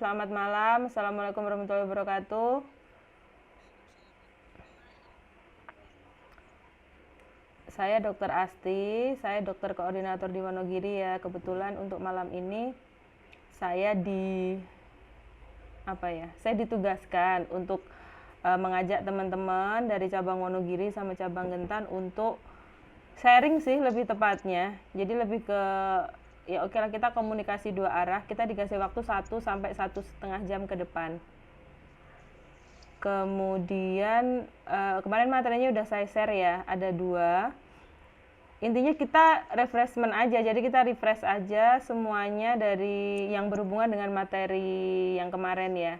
selamat malam. Assalamualaikum warahmatullahi wabarakatuh. Saya Dr. Asti, saya dokter koordinator di Wonogiri ya. Kebetulan untuk malam ini saya ditugaskan untuk mengajak teman-teman dari cabang Wonogiri sama cabang Gentan untuk sharing sih lebih tepatnya. Jadi lebih ke ya oke lah, kita komunikasi dua arah. Kita dikasih waktu 1 sampai 1,5 jam ke depan. Kemudian kemarin materinya udah saya share ya, ada 2. Intinya kita refreshment aja, jadi kita refresh aja semuanya dari yang berhubungan dengan materi yang kemarin ya.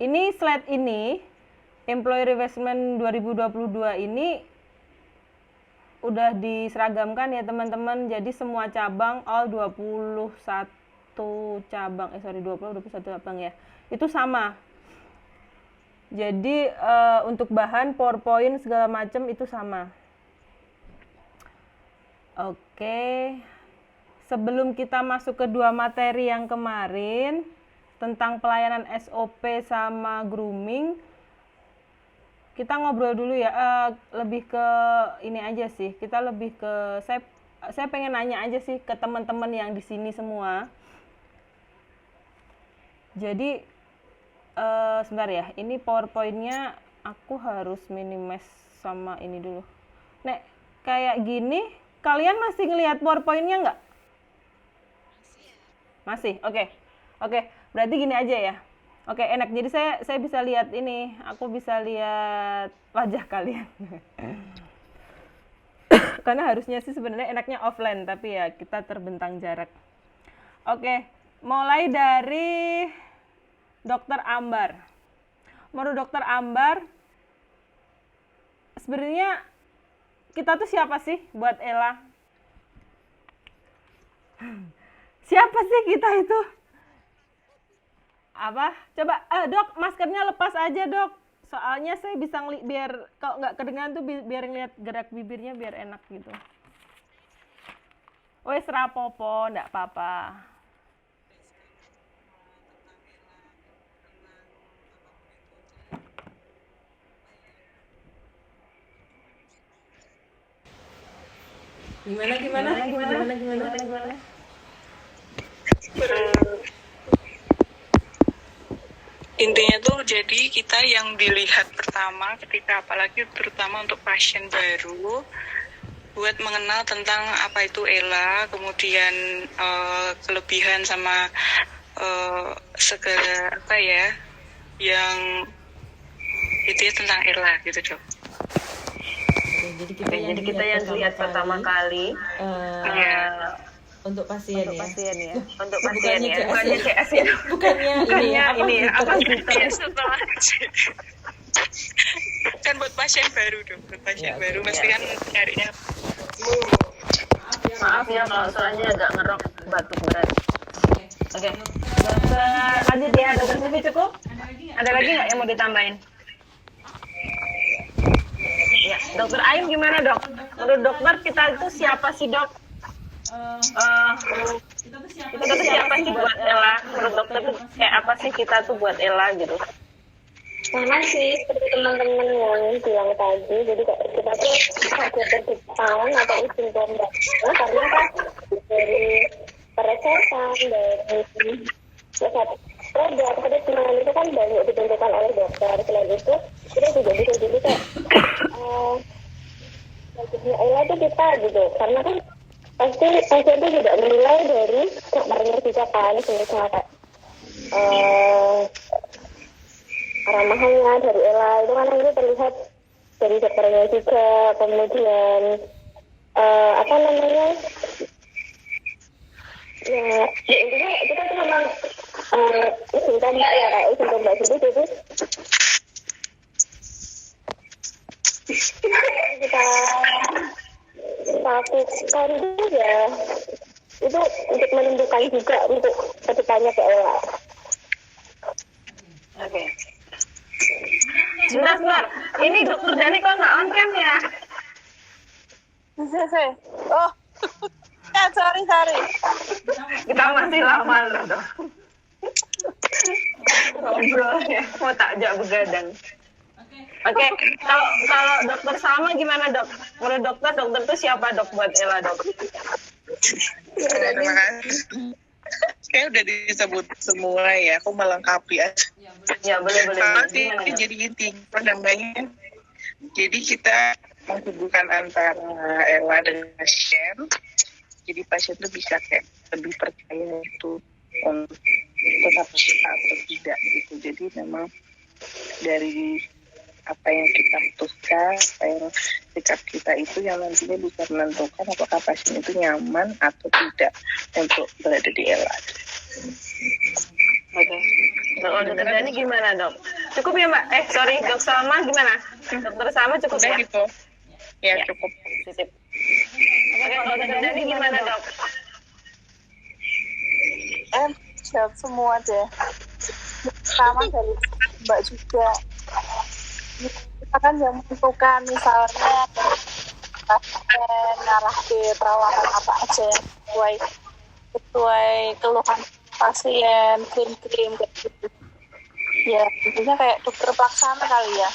Ini slide ini, Employee Refreshment 2022 ini udah diseragamkan ya teman-teman. Jadi semua cabang, all 21 cabang, 21 cabang ya, itu sama. Jadi untuk bahan PowerPoint segala macam itu sama. Oke. Sebelum kita masuk ke 2 materi yang kemarin tentang pelayanan SOP sama grooming, kita ngobrol dulu ya. Lebih ke ini aja sih. Kita lebih ke saya pengen nanya aja sih ke teman-teman yang di sini semua. Jadi sebentar ya, ini PowerPoint-nya aku harus minimize sama ini dulu. Nek, kayak gini, kalian masih ngelihat PowerPoint-nya nggak? Masih, oke. Oke, berarti gini aja ya. Oke, enak. Jadi saya bisa lihat ini, aku bisa lihat wajah kalian. Karena harusnya sih sebenarnya enaknya offline, tapi ya kita terbentang jarak. Oke, mulai dari Dokter Ambar. Menurut Dokter Ambar, sebenarnya kita tuh siapa sih buat Ella? Siapa sih kita itu? Apa? Coba, Dok, maskernya lepas aja, Dok. Soalnya saya bisa biar kalau nggak kedengaran tuh biar ngeliat gerak bibirnya biar enak gitu. Wes rapopo, nggak apa-apa. Gimana? Intinya tuh jadi kita yang dilihat pertama ketika apalagi terutama untuk pasien baru buat mengenal tentang apa itu ELA, kemudian kelebihan sama segala apa ya yang itu ya tentang ELA gitu Dok. Jadi kita yang lihat pertama kali untuk pasien ya. Untuk pasien ya. Bukannya CS ya. Bukannya ini ya. Apa setelah kan buat pasien baru dong. Buat pasien baru pasti kan nyarinya. Maaf ya kalau soalnya agak ngerok batuk berat. Oke. Lanjut ya, Dokter Sivi cukup? Ada lagi nggak yang mau ditambahin? Ya, Dokter Ain gimana Dok? Menurut dokter kita itu siapa sih Dok? Kita tuh siapa sih buat Ella? Menurut dokter tuh kayak apa sih kita tuh buat Ella gitu? Sama sih seperti teman-teman yang bilang tadi, jadi kita tuh dokter Jepang atau izin pembantu karena kan dari peresetan dari produk penelitian itu kan banyak ditentukan oleh dokter. Selain itu kita juga bisa jadi kayak wajibnya Ella itu kita gitu, karena kan pasti pasien itu juga menilai dari dokternya juga kan, misalnya kayak ramahannya dari Ella itu kan itu terlihat dari dokternya juga, kemudian apa namanya ya intinya kita tuh memang izin tombak ya, kayak izin tombak gitu. Jadi kita lakukan juga itu untuk menentukan juga untuk kedepannya ke Ella. Oke. Sebentar. Ini Dokter Dani kok nggak on cam ya? Oh, kan sorry. Kita masih lama loh, Dok. Ngobrolnya mau takjak begadang. Oke, kalau dokter Salma gimana, Dok? Menurut dokter itu siapa, Dok, buat Ella, Dok? Terima kasih. Kayak udah disebut semua ya, aku melengkapi aja. Ya, boleh. Sih, Gimana, Dok? jadi inti namanya. Jadi kita menghubungkan antara Ella dengan pasien. Jadi pasien tuh bisa kayak lebih percaya itu untuk tetap atau tidak gitu. Jadi memang dari apa yang kita putuskan, apa yang sikap kita itu yang nantinya bisa menentukan apakah pasien itu nyaman atau tidak untuk berada di Ella. Oke. Kalau dokter Dani gimana, Dok? Cukup ya, Mbak? Sorry, Dok Salma gimana? Dokter Salma cukup Udah ya? gitu. Ya cukup. Sip. Oke, kalau dokter Dani gimana, Dok? Jawab semua deh. Sama dari Mbak juga. Kita kan yang menentukan misalnya pasien ngarah ke perawatan apa aja yang sesuai keluhan pasien, krim kayak gitu. Ya, intinya kayak dokter pelaksana kali ya.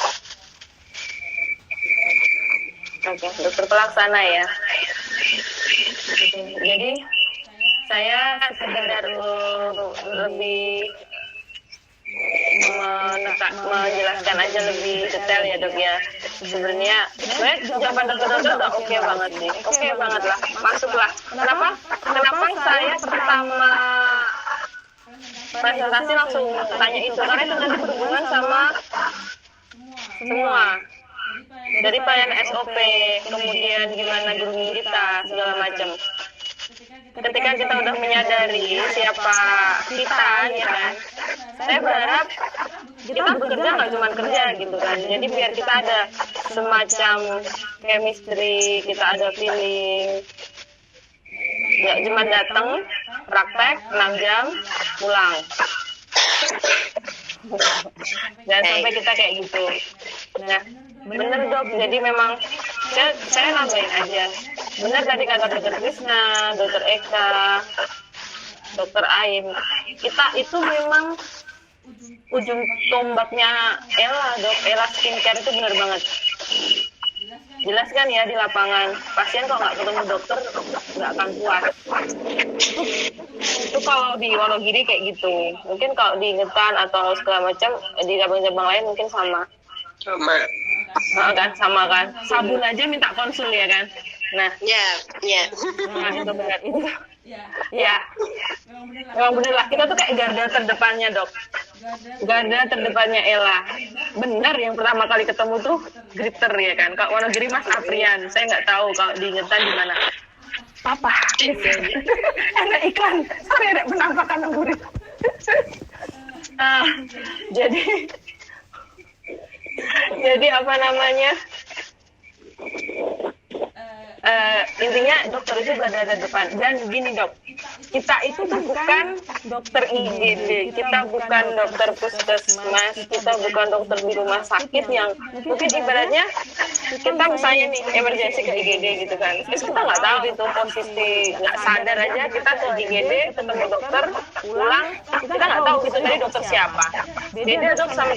Oke, dokter pelaksana ya. Jadi saya sekedar lebih menjelaskan aja lebih detail ya, Dok ya. Sebenarnya jawaban dokter udah oke banget sih. Oke banget lah, masuklah. Kenapa saya pertama presentasi langsung tanya itu? Karena itu nanti berhubungan sama semua. Dari pelayanan SOP, kemudian gimana grooming kita, segala macam. Ketika kita udah menyadari siapa kita, ya kan, saya berharap kita bekerja nggak cuma kerja gitu kan. Jadi biar kita ada semacam chemistry, kita ada feeling. Ya cuma datang, praktek, 6 jam, pulang. Jangan sampai kita kayak gitu. Nah, bener, Dok. Jadi memang saya nambahin aja. Bener tadi kata Dokter Krisna, Dokter Eka, Dokter Aim. Kita itu memang ujung tombaknya Ella, Dok. Ella Skincare itu bener banget. Jelas kan ya di lapangan, pasien kalau nggak ketemu dokter nggak akan puas. Itu kalau di Wonogiri kayak gitu. Mungkin kalau di Ngetan atau segala macam di cabang-cabang lain mungkin sama. Sama kan. Sabun aja minta konsul ya kan. Nah, nah itu benar itu. Ya. Memang benar lah. Kita tuh kayak garda terdepannya, Dok. Garda terdepannya Ella. Benar yang pertama kali ketemu tuh Gripter ya kan. Kalau Wonogiri Mas Aprian. Saya nggak tahu kalau di Ngetan di mana. Papa. Ada iklan. Sampai ada penampakan gurit. Jadi apa namanya? Intinya dokter itu berada di depan. Dan gini, Dok, kita itu tuh bukan dokter IGD, kita bukan dokter puskesmas, kita bukan dokter di rumah sakit yang mungkin ibaratnya kita misalnya nih emergensi ke IGD gitu kan, terus kita nggak tahu itu posisi, nggak sadar aja kita ke IGD ketemu dokter, pulang kita nggak tahu itu tadi dokter siapa. Beda, Dok, sama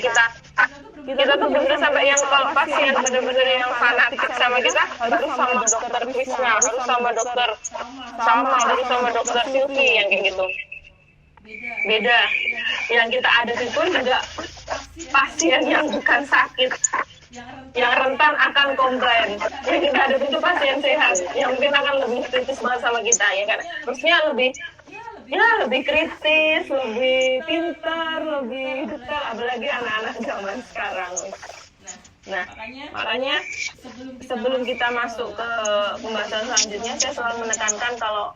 kita tuh bener sampai yang kalau pasien bener-bener yang fanatik sama kita harus sama dokter Krisna, harus sama dokter harus sama dokter Silvi yang kayak gitu. Beda. Yang kita ada itu juga pasien yang bukan sakit, yang rentan akan komplain. Yang kita ada itu pasien sehat, yang mungkin akan lebih kritis banget sama kita ya kan. Terusnya lebih kritis, lebih pintar, lebih detail, apalagi anak-anak zaman sekarang. Nah, makanya sebelum kita masuk ke pembahasan selanjutnya, saya selalu menekankan kalau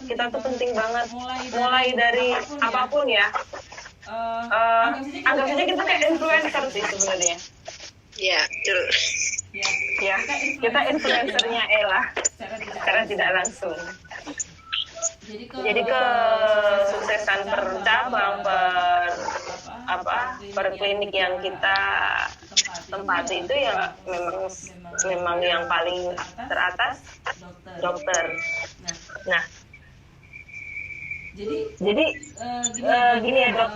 kita tuh penting banget mulai dari apapun ya. Anggap saja kita kayak influencer sih sebenarnya. Ya, betul. Ya, kita influencernya Ella secara tidak langsung. Jadi kesuksesan per cabang, per klinik yang kita tempati itu ya memang yang paling teratas dokter. Nah, Jadi gini ya dok,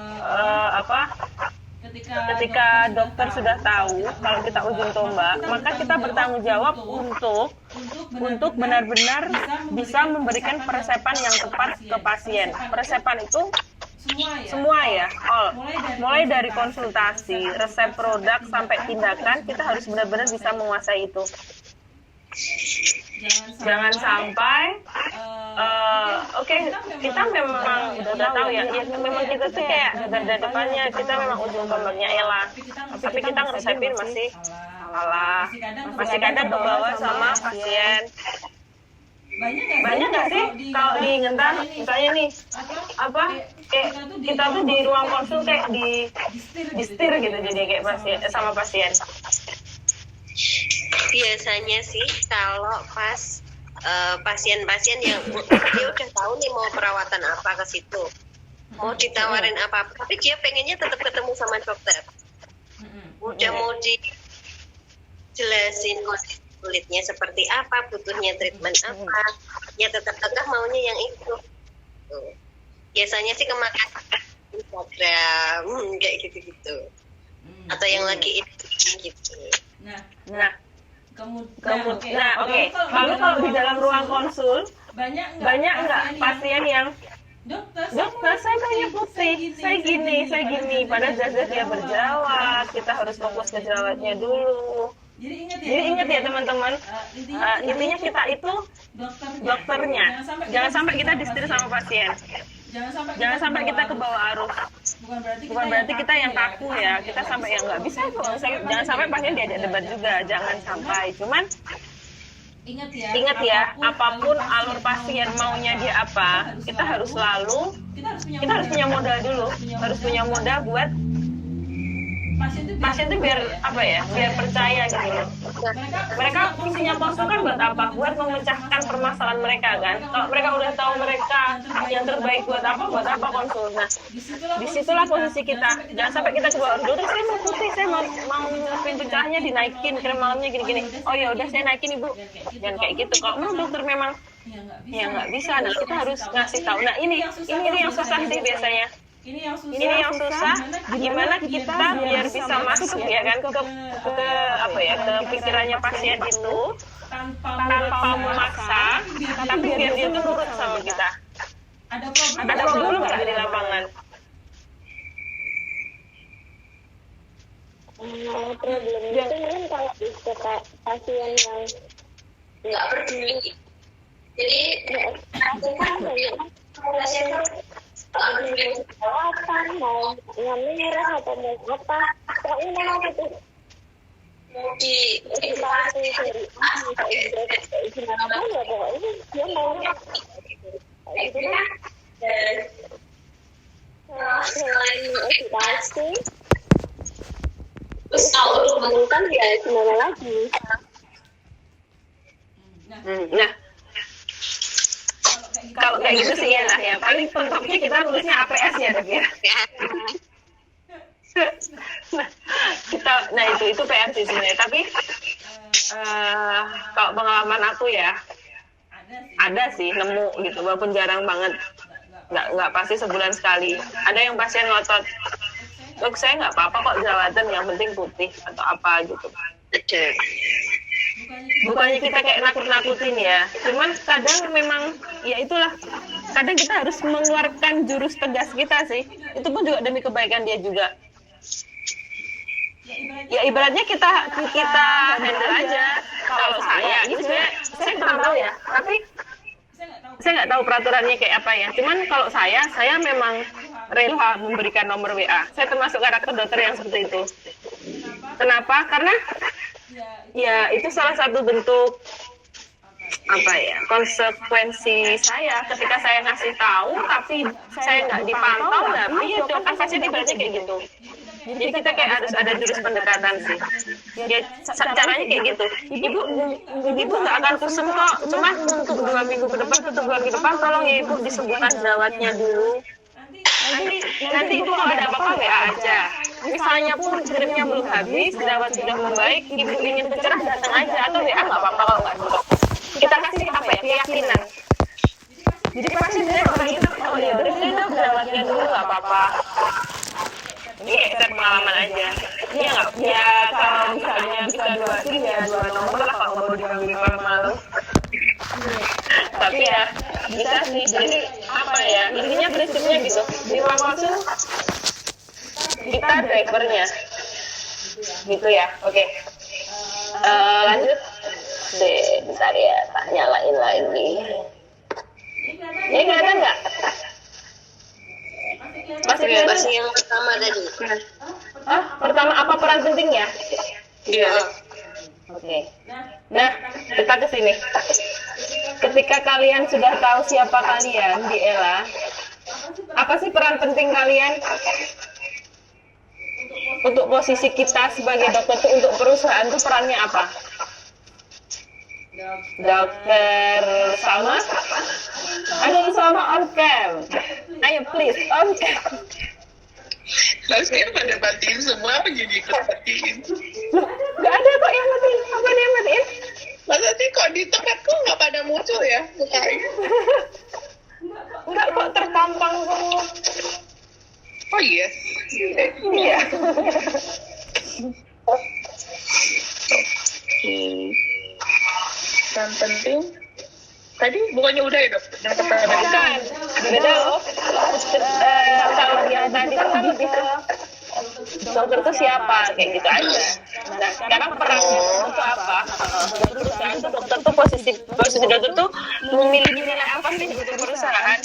ketika dokter sudah tahu kalau kita ujung tombak, maka kita bertanggung jawab untuk benar-benar bisa memberikan peresepan yang tepat ke pasien. Peresepan itu semua ya, all. Mulai dari konsultasi, resep produk sampai tindakan, kita harus benar-benar bisa menguasai itu. Jangan sampai kita memang udah tahu ya memang kita tuh kayak garda depannya, kita memang ujung tombaknya Ella, tapi kita ngeresepin masih salah, masih kadang kebawa sama pasien. Banyak nggak sih kalau di Ngentan misalnya nih kayak kita tuh di ruang konsul kayak di setir gitu, jadi kayak pasien sama pasien. Biasanya sih kalau pas pasien-pasien yang dia udah tahu nih mau perawatan apa ke situ, mau ditawarin apa, tapi dia pengennya tetap ketemu sama dokter. Udah mau dijelasin kondisi kulitnya seperti apa, butuhnya treatment apa, ya tetap maunya yang itu. Biasanya sih kemakan Instagram kayak gitu-gitu, atau yang lagi itu gitu. Nah, oke. Lalu kalau di dalam ruang konsul banyak nggak pasien yang dokter saya banyak putih, saya gini, padahal jelas dia berjerawat, kita harus fokus ke jerawatnya dulu. Jadi ingat ya teman-teman, intinya kita itu dokternya, jangan sampai kita disetir sama pasien, jangan sampai kita ke bawah arus. Bukan berarti kita yang kaku ya, kita sampai yang nggak bisa kok. Jangan sampai pasien diajak debat juga, jangan sampai. Cuman ingat ya, apapun alur pasien maunya dia apa, kita harus punya modal dulu, harus punya modal buat pasien itu biar percaya gitu loh. Mereka fungsinya konsul kan buat apa? Buat memecahkan permasalahan mereka kan. Kalau mereka udah tahu mereka yang terbaik buat apa konsul. Nah, disitulah posisi kita. Jangan sampai kita ke bawah, dokter saya mau putih, saya mau pintu cerahnya dinaikin, krem malamnya gini-gini. Oh ya udah saya naikin ibu. Jangan kayak gitu. Kalau dokter memang ya nggak bisa, nah kita harus ngasih tahu. Nah ini yang susah sih biasanya. Ini yang susah, gimana kita biar bisa masuk ya kan ke pikirannya pasien itu tanpa memaksa, tapi biar dia tuh nurut sama kita. Ada problem nggak di lapangan? Problemnya itu mungkin kalau di pasien yang nggak peduli, jadi kan banyak pasien perawatan mau merah atau mau apa, pokoknya memang itu mau diedukasi dari gimana pun ya pokoknya dia maunya itu kan. Dan selain edukasi, terus kalau menemukan ya gimana lagi. Nah, kalau kayak gitu sih ya lah ya, paling pentoknya kita nulisnya APS ya dok ya. Nah itu PR sih sebenarnya, tapi kalau pengalaman aku ya ada sih nemu gitu, walaupun jarang banget, nggak pasti sebulan sekali. Ada yang pasien ngotot, dok saya nggak apa-apa kok jerawatan, yang penting putih atau apa gitu. Bukannya kita kayak nakut-nakutin ya, cuman kadang memang ya itulah, kadang kita harus mengeluarkan jurus tegas kita sih, itu pun juga demi kebaikan dia juga. Ya ibaratnya kita handle aja. Kalau saya ini sebenarnya saya kurang tahu ya, tapi saya nggak tahu peraturannya kayak apa ya. Cuman kalau saya memang rela memberikan nomor WA. Saya termasuk karakter dokter yang seperti itu. Kenapa? Karena ya itu salah satu bentuk konsekuensi saya ketika saya ngasih tahu tapi saya nggak dipantau. Tapi ya dok, kan pasti ibaratnya kayak gitu. Jadi kita kayak harus ada jurus pendekatan sih. Ya caranya kayak gitu. Ibu nggak akan kusem kok. Cuma untuk 2 minggu ke depan atau 2 minggu ke depan tolong ya ibu disembuhkan jerawatnya dulu. Nanti ibu kalau ada apa-apa WA aja. Misalnya pun krimnya belum habis, jerawat sudah membaik, ibu ingin cerah datang aja, atau WA nggak apa-apa kalau nggak sembuh. Kita kasih keyakinan. Jadi pasien saya kalau gitu, oh ya udah sih dok, lewatnya dulu nggak apa-apa. Ini kayak share pengalaman aja. Iya nggak? Ya kalau misalnya bisa 2 SIM ya 2 nomor lah kalau mau dipanggil malam-malam. Tapi ya bisa sih. Jadi apa ya? Intinya prinsipnya gitu. Di ruang konsul kita drivernya. Gitu ya. Oke. Lanjut. Bentar ya, tak nyalain lagi. Ini kelihatan nggak? Masih yang pertama tadi. Pertama apa peran pentingnya? Iya. Oke. Nah, kita ke sini. Ketika kalian sudah tahu siapa kalian di ELA, apa sih peran penting kalian? Untuk posisi kita sebagai dokter itu untuk perusahaan itu perannya apa? Dokter sama? Ada sama on cam. Ayo please on cam. Harusnya pada matiin semua, apa jadi ikut matiin? Gak ada kok yang matiin. Apa dia matiin? Masa sih kok di tempatku nggak pada muncul ya mukanya? Enggak kok terpampang semua. Oh iya? Iya. Yang penting tadi bukannya udah ya dok? Yang pertama Bukan. Beda loh. Kalau yang tadi kan lebih ke dokter itu siapa kayak gitu aja. Nah sekarang perannya itu apa? Perusahaan tuh dokter tuh posisi dokter tuh memilih nilai apa sih untuk perusahaan?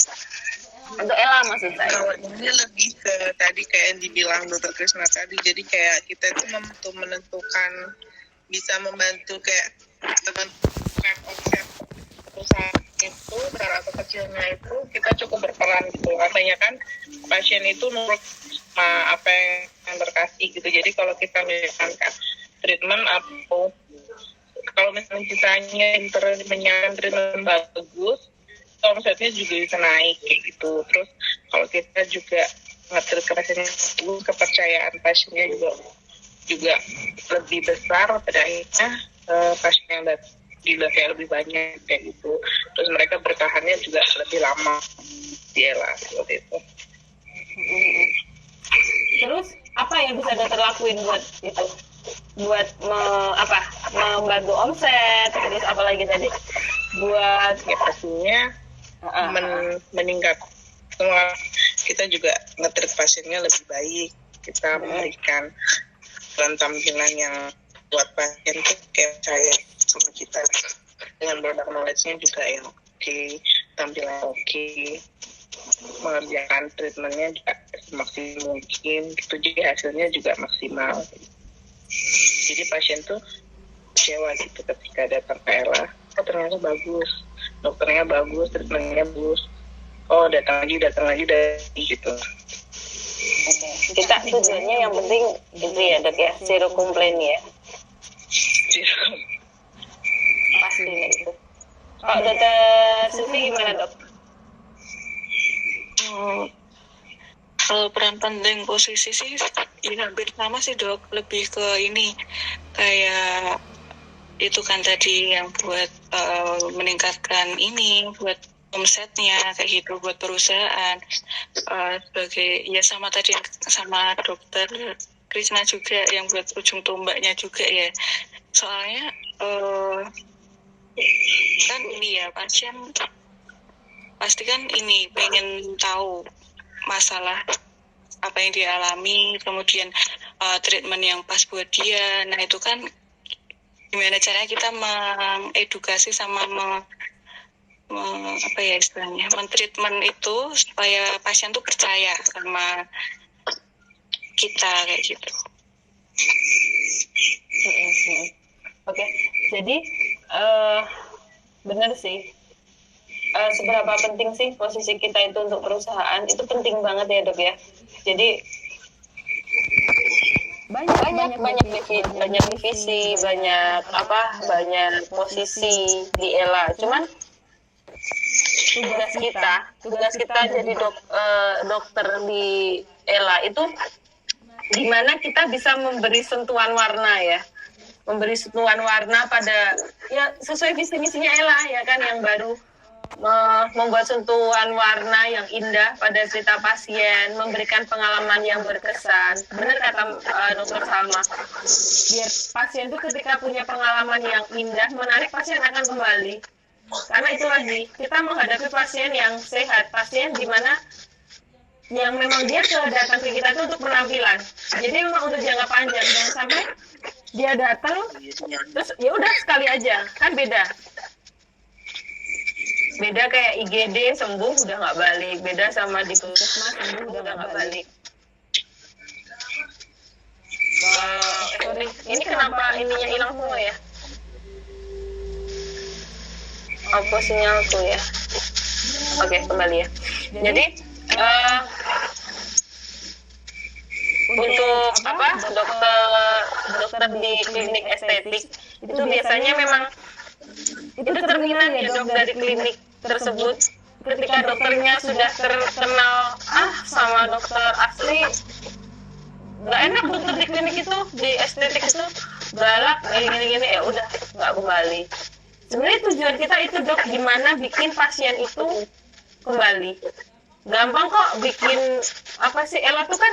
Untuk ELA maksud saya. kalau ini lebih ke tadi kayak yang dibilang dokter Krisna tadi, jadi kayak kita itu menentukan, bisa membantu kayak menentukan omset perusahaan itu besar atau kecilnya itu kita cukup berperan gitu. Katanya kan pasien itu nurut sama apa yang terkasih gitu. Jadi kalau kita menyarankan treatment atau kalau misalnya kitanya menyarankan treatment bagus, omsetnya juga bisa naik kayak gitu. Terus kalau kita juga nge-treat ke pasiennya bagus, kepercayaan pasiennya juga lebih besar, pada akhirnya pasien yang kayak lebih banyak kayak gitu. Terus mereka bertahannya juga lebih lama. Iyalah seperti itu. Terus apa yang bisa dokter lakuin buat itu? Buat membantu omset, terus apa lagi tadi? Buat Ya pastinya meningkat semua, kita juga nge-treat pasiennya lebih baik, kita memberikan tampilan yang buat pasien tuh kayak percaya sama kita dengan produk knowledge-nya juga yang oke, tampilan oke, mengerjakan treatmentnya juga semaksimal mungkin gitu, jadi hasilnya juga maksimal. Jadi pasien tuh kecewa gitu ketika datang ke ELA, oh ternyata bagus, dokternya bagus, treatmentnya bagus, oh datang lagi gitu. kita tujuannya yang penting itu ya dok ya, zero complaint ya. Pasti itu. Kalau dokter Sufi gimana dok? Kalau peran penting posisi sih ya hampir sama sih dok, lebih ke ini kayak itu kan tadi yang buat meningkatkan ini, buat omsetnya kayak gitu, buat perusahaan sebagai ya sama tadi sama dokter Krisna juga yang buat ujung tombaknya juga ya, soalnya kan ini ya pasien pasti kan ini pengen tahu masalah apa yang dia alami, kemudian treatment yang pas buat dia. Nah itu kan gimana caranya kita mengedukasi sama apa ya istilahnya, mentreatment itu supaya pasien tuh percaya sama kita kayak gitu. Oke, jadi benar sih. Seberapa penting sih posisi kita itu untuk perusahaan, itu penting banget ya dok ya. Jadi banyak divisi, banyak posisi di ELA. Cuman tugas kita jadi dokter di ELA itu gimana kita bisa memberi sentuhan warna ya, memberi sentuhan warna pada ya sesuai visi misinya ELA ya kan, yang baru membuat sentuhan warna yang indah pada cerita pasien, memberikan pengalaman yang berkesan. Benar kata Dokter Salma. Biar pasien itu ketika punya pengalaman yang indah, menarik, pasien akan kembali. Karena itu lagi, kita menghadapi pasien yang sehat, pasien di mana yang memang dia datang ke kita itu untuk penampilan. Jadi memang untuk jangka panjang, jangan sampai dia datang terus ya udah sekali aja, kan beda. Beda kayak IGD sembuh udah nggak balik, beda sama di puskesmas sembuh udah nggak balik. Sorry, ini kenapa ininya hilang semua ya? Apa sinyalku ya? Oke, kembali ya. Jadi untuk dokter di klinik estetik itu biasanya memang itu cerminan ya dok dari klinik tersebut. Ketika dokternya sudah terkenal sama dokter asli, nggak enak dokter di klinik itu, di estetik itu galak gini-gini, ya udah nggak kembali. Sebenarnya tujuan kita itu dok, gimana bikin pasien itu kembali. Gampang kok bikin Ella tuh kan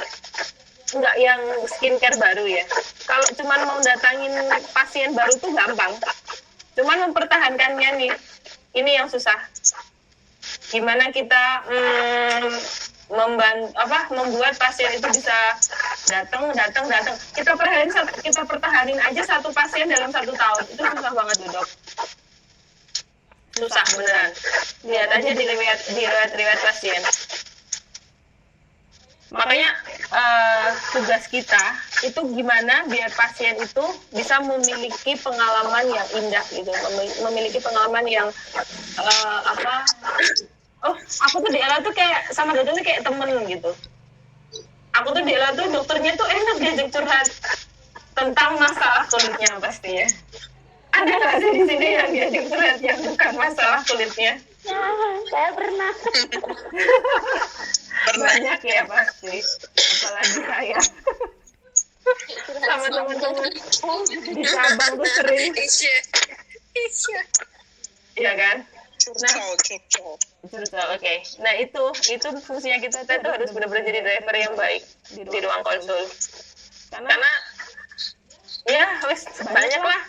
nggak yang skincare baru ya. Kalau cuman mau datangin pasien baru tuh gampang. Cuman mempertahankannya nih, ini yang susah. Gimana kita membuat pasien itu bisa datang. Kita pertahanin aja satu pasien dalam 1 tahun. Itu susah banget dok. Susah beneran. Lihat aja di riwayat pasien. Makanya tugas kita itu gimana biar pasien itu bisa memiliki pengalaman yang indah gitu, memiliki pengalaman yang aku tuh di Ella tuh kayak sama dokternya kayak temen gitu. Aku tuh di Ella tuh dokternya tuh enak diajak curhat tentang masalah kulitnya pastinya. Ada nggak sih di sini yang diajak curhat yang bukan masalah kulitnya? Saya pernah. Banyak ya pasti, apalagi saya sama teman-teman di Sabang tuh sering. Iya kan? Nah, oke. Nah itu fungsinya kita tuh harus benar-benar jadi driver yang baik di ruang konsul. Karena ya banyak lah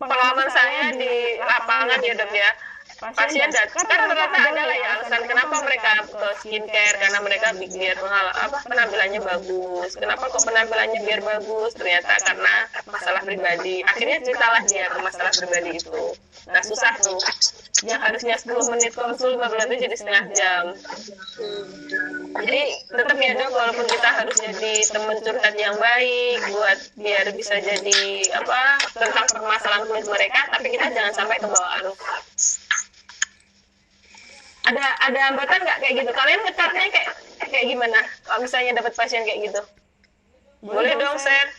pengalaman saya di lapangan ya dok ya. Pasien datang kan rata-rata adalah ya alasan kenapa mereka ke skincare, karena mereka biar penampilannya bagus. Kenapa kok penampilannya biar bagus? Ternyata karena masalah pribadi. Akhirnya ceritalah dia masalah pribadi itu. Nah susah tuh. Yang harusnya 10 menit konsul 15 menit jadi setengah jam. Jadi tetap ya dok, walaupun kita harus jadi teman curhat yang baik buat biar bisa jadi tentang permasalahan kulit mereka, tapi kita jangan sampai kebawa arus. Ada hambatan nggak kayak gitu? Kalian ngecatnya kayak gimana? Kalau misalnya dapat pasien kayak gitu, boleh dong share.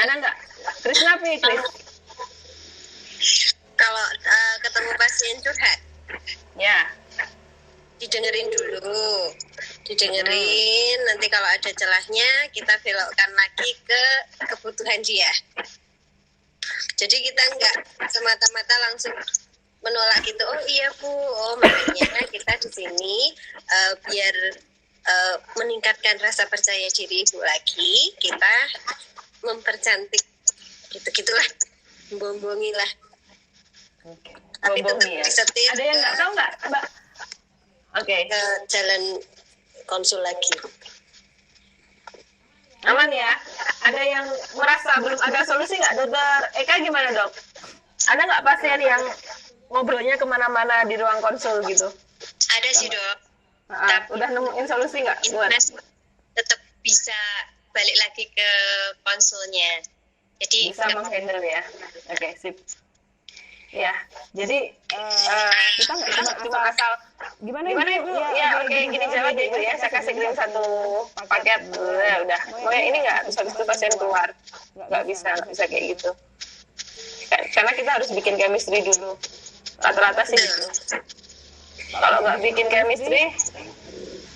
Ada nggak? Chris napi Chris? Kalau ketemu pasien curhat, Ya. didengerin dulu. Nanti kalau ada celahnya kita belokkan lagi ke kebutuhan dia. Jadi kita nggak semata-mata langsung menolak gitu. Oh iya Bu, makanya kita di sini biar meningkatkan rasa percaya diri Ibu lagi, kita mempercantik gitu-gitulah, bombongilah. Tapi tetap Ya. disetir. Ada yang nggak tahu nggak Mbak? Oke. Ke jalan konsul lagi. Aman ya? Ada yang merasa belum ada solusi nggak, dokter Eka gimana dok? Ada nggak pasien yang ngobrolnya kemana-mana di ruang konsul gitu? Ada sih dok. Udah nemuin solusi nggak buat? Tetap bisa balik lagi ke konsulnya. Jadi Bisa menghandle ya? Oke, sip. Ya, jadi kita nggak cuma asal gimana ibu? Ya, oke, gini jawab gitu ya. Saya kasih kirim satu paket, udah. Mau yang ini nggak? Terus habis itu pasien keluar, nggak bisa kayak gitu. Karena kita harus bikin chemistry dulu. Rata-rata sih gitu. Kalau nggak bikin chemistry,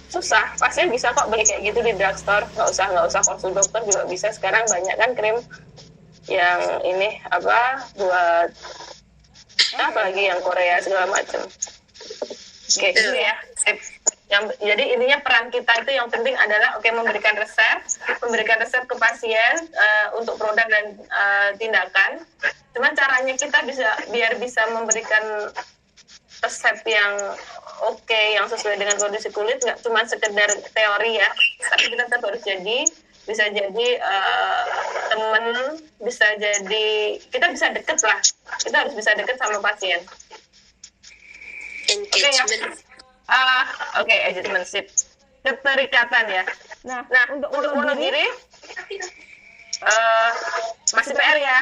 susah. Pasien bisa kok beli kayak gitu di drugstore. Nggak usah konsul dokter juga bisa. Sekarang banyak kan krim yang ini buat apalagi yang Korea segala macam. Oke, itu ya. Sip. Jadi intinya peran kita itu yang penting adalah memberikan resep ke pasien untuk produk dan tindakan. Cuman caranya kita biar bisa memberikan resep yang yang sesuai dengan kondisi kulit, nggak cuma sekedar teori ya, tapi kita tetap harus bisa jadi temen, bisa jadi kita bisa deket lah, kita harus bisa deket sama pasien. Engagement. Engagement, sip. Keterikatan ya. Nah, Untuk Wonogiri masih PR ya.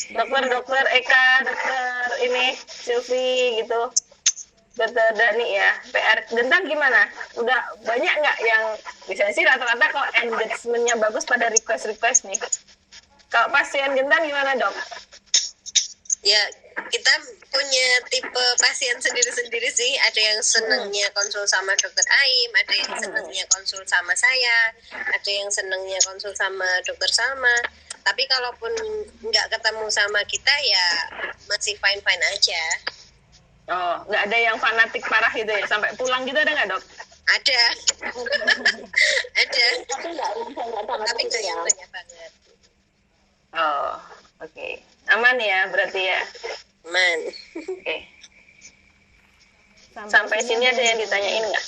Dokter Eka, dokter ini Silvi gitu, dokter Dani ya. PR Gentang gimana? Udah banyak nggak yang bisa sih rata-rata kalau engagement-nya bagus pada request nih. Kalau pasien Gentang gimana, Dok? Ya, kita punya tipe pasien sendiri-sendiri sih. Ada yang senangnya konsul sama dokter Aim, ada yang senangnya konsul sama saya, ada yang senangnya konsul sama dokter Salma. Tapi kalaupun nggak ketemu sama kita ya masih fine-fine aja. Oh, nggak ada yang fanatik parah gitu ya? Sampai pulang gitu ada nggak, Dok? Ada. Ada. Tapi nggak yang banyak banget. Oh, oke. Aman ya berarti ya? Man. Oke. Sampai sini ada yang ditanyain nggak?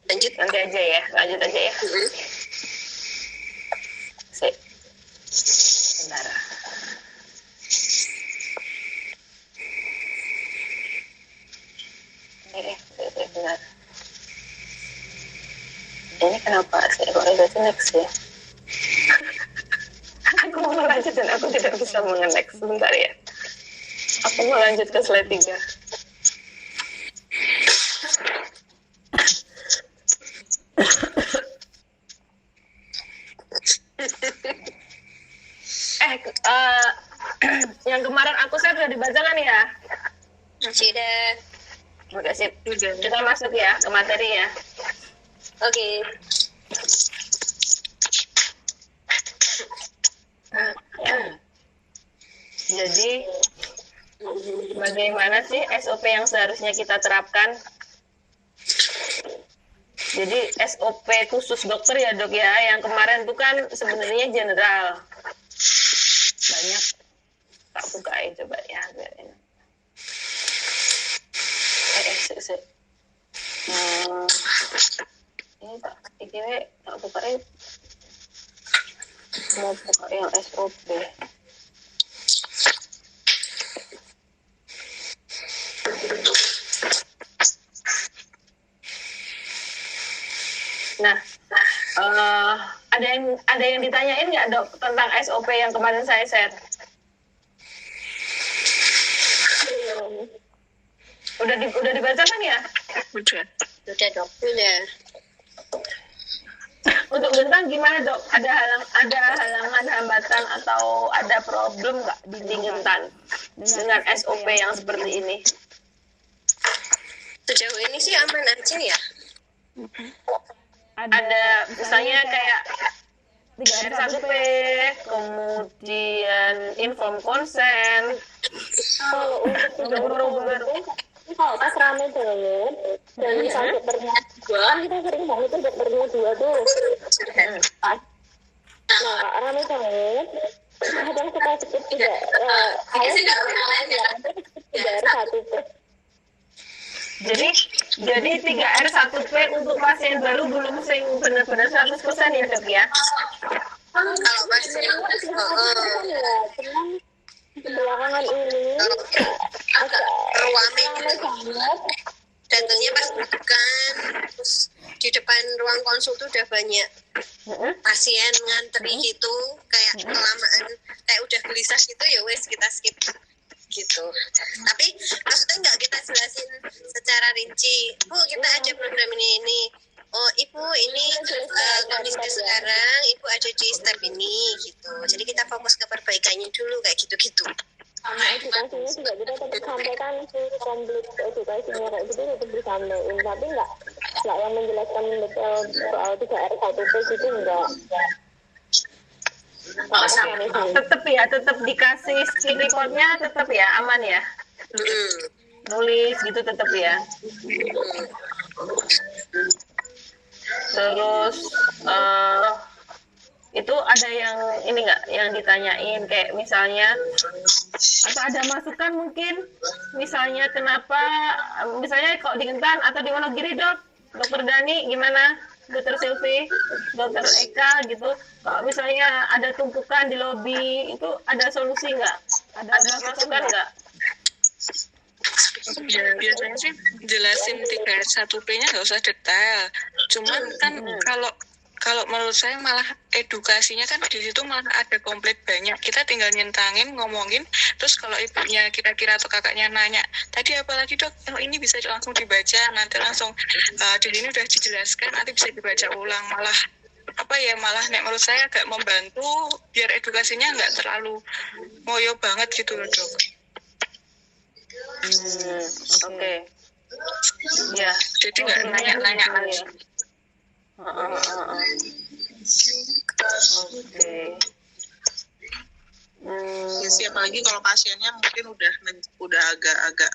Lanjut. Lanjut aja ya. Sip. Bentar. Benar. Ini kenapa sih kok ada next ya? Aku mau lanjut dan aku tidak bisa mengenext. Sebentar ya. Aku mau lanjut ke slide 3. Yang kemarin aku share udah dibaca kan ya? Sudah. Udah sip. Kita masuk ya ke materi ya. Oke. Jadi bagaimana sih SOP yang seharusnya kita terapkan? Jadi SOP khusus dokter ya, Dok ya. Yang kemarin itu kan sebenarnya general. Banyak. Tak bukain coba ya. Ini tak bukain. Mau buka yang SOP. Nah, ada yang ditanyain nggak, Dok, tentang SOP yang kemarin saya share? Udah dibaca kan ya? Udah dok. Udah. Untuk Gentang gimana, Dok? Ada halangan, hambatan atau ada problem nggak di Gentang dengan SOP yang seperti ini? Sejauh ini sih aman aja ya. Ada misalnya kayak 3R1P, kemudian inform consent, kalau pas rame banget dan misalnya dokternya dua, kita sering banget tuh dokternya dua tuh. Nah, rame banget. Kadang suka skip juga. Tidak satu tuh. Jadi 3R1P untuk pasien baru belum benar-benar 100% ya, Dok ya? Kalau pasien Belakangan ini agak rame datangnya pas bukan, terus di depan ruang konsul tuh udah banyak pasien ngantri gitu, kayak kelamaan, kayak udah gelisah gitu, ya wes kita skip gitu. Tapi maksudnya nggak kita jelasin secara rinci, Bu kita ada program ini. Oh ibu ini kondisi sekarang ibu ada di step ini gitu, jadi kita fokus ke perbaikannya dulu kayak gitu-gitu. Sama edukasinya juga kita tetap sampaikan sih, komplit edukasinya kayak gitu tetap disampaikan, tapi nggak yang menjelaskan detail soal 3R1P gitu enggak. Oh, tetap dikasih skin reportnya tetap ya aman ya. Nulis gitu tetap ya. Terus itu ada yang ini nggak yang ditanyain kayak misalnya atau ada masukan mungkin misalnya kenapa misalnya kok di Intan atau di Wonogiri dokter Dani gimana, dokter Silvi, dokter Eka gitu, kalau misalnya ada tumpukan di lobi itu ada solusi nggak, ada masukan nggak? Ya, biasanya sih jelasin 3R1P-nya nggak usah detail. Cuman kan kalau menurut saya malah edukasinya kan di situ malah ada komplit banyak. Kita tinggal nyentangin, ngomongin, terus kalau ibunya kira-kira atau kakaknya nanya, tadi apa lagi dok? Oh, ini bisa langsung dibaca, nanti langsung di sini udah dijelaskan, nanti bisa dibaca ulang. Malah malah menurut saya agak membantu biar edukasinya nggak terlalu ngoyo banget gitu loh dok. Oke. Ya, jadi nggak nanya-nanya langsung. Oke. Ya sih, apalagi kalau pasiennya mungkin udah agak-agak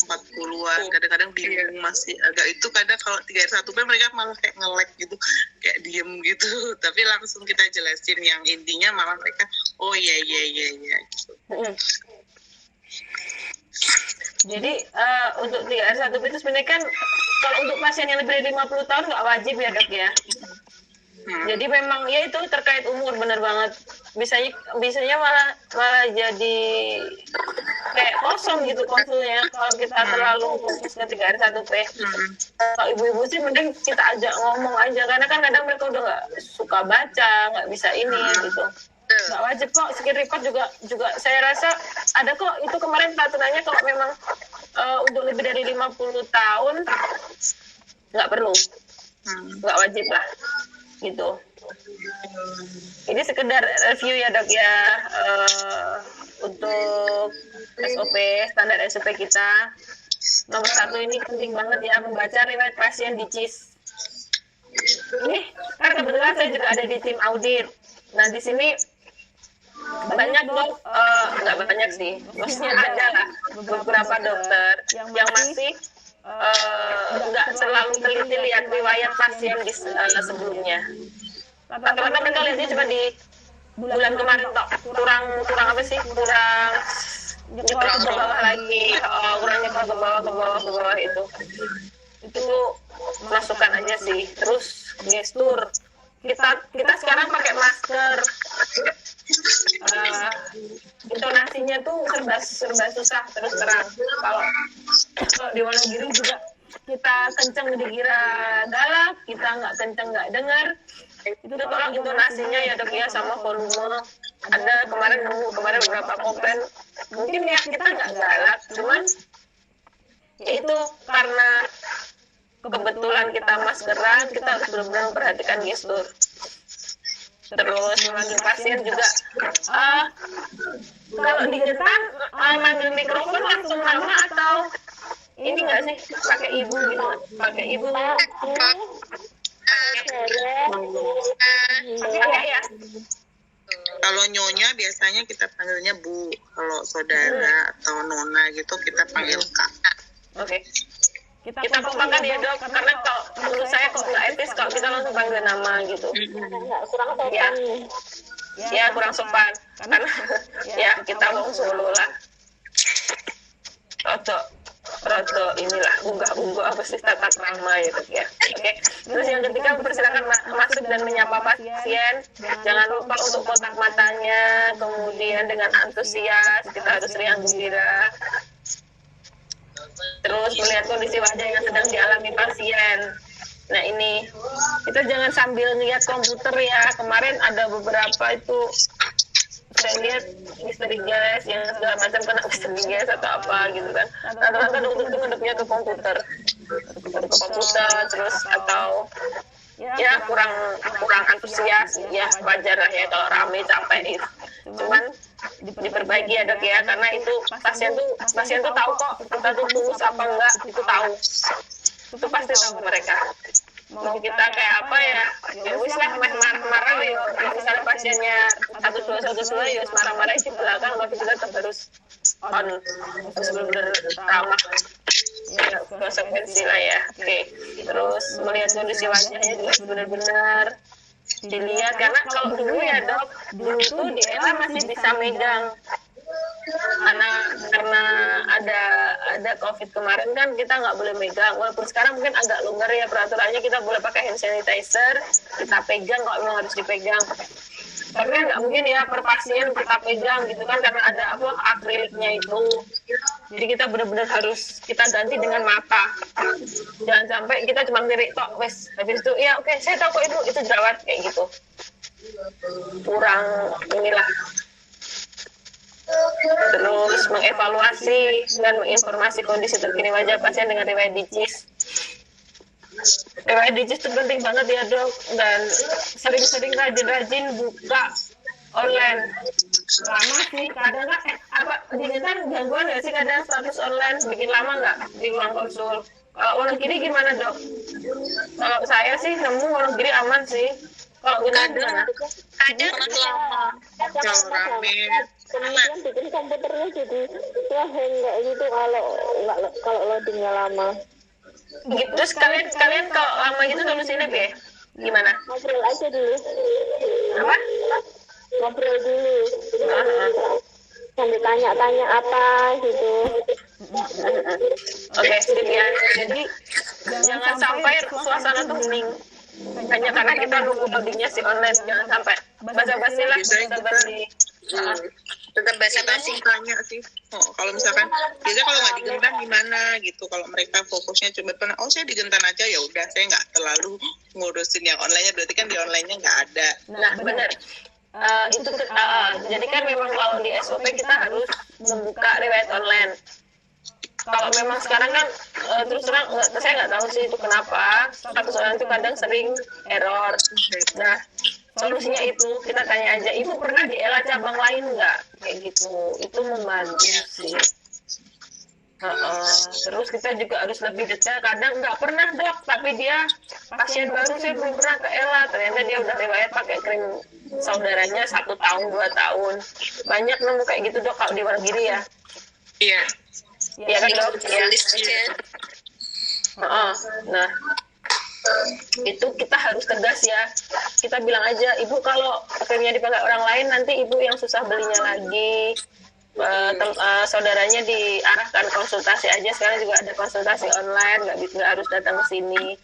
40-an, kadang-kadang bingung masih agak itu, kadang kalau 3R1P mereka malah kayak nge-lag gitu, kayak diem gitu, tapi langsung kita jelasin yang intinya malah mereka oh iya gitu. Jadi untuk 3R1P itu sebenarnya kan kalau untuk pasien yang lebih dari 50 tahun nggak wajib ya dok ya. Jadi memang ya itu terkait umur bener banget. Bisanya malah jadi kayak kosong gitu konsulnya kalau kita terlalu fokus ke 3R1P. Kalau ibu-ibu sih mending kita ajak ngomong aja karena kan kadang mereka udah nggak suka baca, nggak bisa ini gitu. Nggak wajib kok, skin report juga saya rasa ada kok. Itu kemarin peraturannya kalau memang untuk lebih dari 50 tahun nggak perlu, nggak wajib lah gitu. Ini sekedar review ya dok ya, untuk SOP, standar SOP kita. Nomor 1 ini penting banget ya, membaca riwayat pasien di CIS. Ini kan kebetulan saya juga ada di tim audit. Nah di sini banyak dok, nggak banyak sih, maksudnya ada lah beberapa dokter yang masih nggak selalu teliti lihat riwayat pasien di sebelumnya. Karena mereka lihatnya cuma di bulan kemarin tok, kurang apa sih, kurang nyebrang ke bawah lagi, kurang nyebrang ke bawah itu masukan aja sih. Terus gestur, kita sekarang pakai masker. Intonasinya tuh serba susah terus terang. Kalau di Wonogiri juga kita kenceng dikira galak, kita nggak kenceng nggak dengar. Itu tolong intonasinya ya dok ya, sama volume. Ada kemarin beberapa komplain, mungkin niat kita nggak galak, cuman ya itu karena kebetulan kita maskeran, kita harus benar-benar memperhatikan gestur. Terus memanggil pasien juga, kalau di Jepang manggil mikrofon langsung nama atau ini nggak sih pakai ibu gitu, pakai ibu pakai ya. Kalau nyonya biasanya kita panggilnya bu, kalau saudara atau nona gitu kita panggil kak. Oke. Kita kompakan ya dok, karena kalau menurut saya kok nggak etis kalau kita langsung panggil nama gitu. Kurang sopan. Ya kurang sopan, karena ya kita mau Solo lah. Roto inilah unggah apa sih tata krama gitu ya. Oke. Terus yang ketiga, persilakan masuk dan menyapa pasien. Jangan lupa untuk kontak matanya, kemudian dengan antusias kita harus riang gembira. Terus melihat kondisi wajah yang sedang dialami pasien. Nah ini kita jangan sambil lihat komputer ya. Kemarin ada beberapa itu saya lihat misteri gas yang segala macam kena misteri gas atau apa gitu kan. Rata-rata dokter itu ngadepnya ke komputer terus atau ya kurang antusias ya, wajar lah ya kalau rame capek itu. Cuman diperbaiki ya dok ya, karena itu pasien tuh tahu kok kita tuh tulus apa enggak, itu tahu, itu pasti tahu mereka. mau kita kayak apa ya, ya wis lah marah-marah ya, misalnya pasiennya 1212 ya marah-marah di belakang, tapi kita tetap harus on, harus benar-benar ramah, ya konsekuensi lah ya. Oke, terus melihat kondisi wajahnya juga benar-benar dilihat, karena kalau dulu ya dok, dulu tuh di Ella masih bisa megang, karena ada COVID kemarin kan kita nggak boleh megang, walaupun sekarang mungkin agak longgar ya peraturannya, kita boleh pakai hand sanitizer, kita pegang kalau memang harus dipegang, tapi kan nggak mungkin ya per pasien kita pegang gitu kan, karena ada akriliknya itu, jadi kita benar-benar harus kita ganti dengan mata, jangan sampai kita cuma ngelirik tok wes habis itu ya oke, saya tahu kok itu jerawat kayak gitu, kurang inilah. Terus mengevaluasi dan menginformasi kondisi terkini wajah pasien dengan riwayat DICIS. Riwayat DICIS itu penting banget ya dok, dan sering-sering rajin-rajin buka online. Lama sih, kadang nggak apa digital gangguan nggak sih, kadang status online bikin lama nggak di ruang konsul. Kalau Wonogiri gimana dok? Kalau saya sih nemu Wonogiri aman sih. Kalau gimana? Kadang lama, kalau rame. Kemudian bikin komputernya jadi hang kayak gitu kalau loadingnya lama. Gitu, terus kalian kalau lama gitu solusinya ya? Gimana? Ngobrol aja dulu. Apa? Ngobrol dulu. Sambil tanya-tanya apa gitu. Oke, sip ya. Jadi jangan sampai suasana tuh hening. Hanya karena kita nunggu loadingnya si online, jangan sampai basa-basi lah, basa-basi. Tetap basa-basi tanya sih. Kalau misalkan biasanya kalau nggak digentan gimana gitu, kalau mereka fokusnya cuma saya digentan aja ya udah, saya nggak terlalu ngurusin yang online-nya, berarti kan di online-nya nggak ada. Nah benar. Jadi kan memang kalau di SOP kita harus membuka riwayat online. Kalau memang sekarang kan terus terang saya nggak tahu sih itu kenapa status online itu kadang sering error. Nah solusinya itu kita tanya aja, ibu pernah di Ella cabang lain nggak kayak gitu, itu membantu sih. Terus kita juga harus lebih detail, kadang nggak pernah dok, tapi dia pasien baru, saya belum pernah ke Ella, ternyata dia udah riwayat pakai krim saudaranya 1 tahun 2 tahun, banyak nemu kayak gitu dok kalau di Wonogiri ya. Iya. Iya kan dok? Iya. Nah itu kita harus tegas ya, kita bilang aja, ibu kalau krimnya dipakai orang lain nanti ibu yang susah belinya lagi. Saudaranya diarahkan konsultasi aja, sekarang juga ada konsultasi online, nggak harus datang ke sini.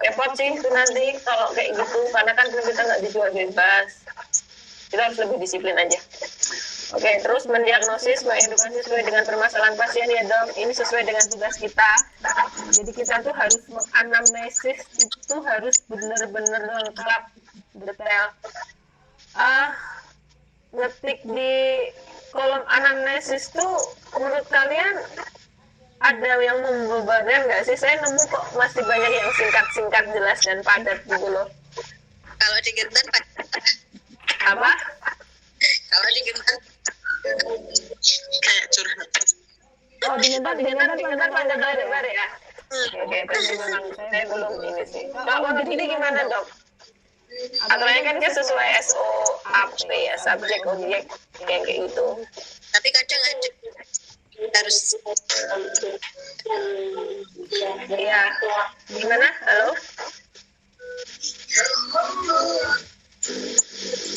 Repot sih itu nanti kalau kayak gitu, karena kan kita nggak dijual bebas, kita harus lebih disiplin aja. Oke, terus mendiagnosis, mengedukasi sesuai dengan permasalahan pasien ya dok, ini sesuai dengan tugas kita. Jadi kita tuh harus menganamnesis, itu harus benar-benar lengkap, detail. Ngetik di kolom anamnesis tuh menurut kalian ada yang membebankan nggak sih? Saya nemu kok masih banyak yang singkat-singkat, jelas dan padat gitu loh. Kalau digentan Apa? Kalau digentan kayak curhat. Oh, digentar pada bare ya. Oke, tapi memang saya belum ini sih. Kalau Wonogiri gimana dok? Aturannya kan dia sesuai SOAP ya, subjek objek kayak gitu. Tapi kadang aja harus. Iya. Gimana? Halo?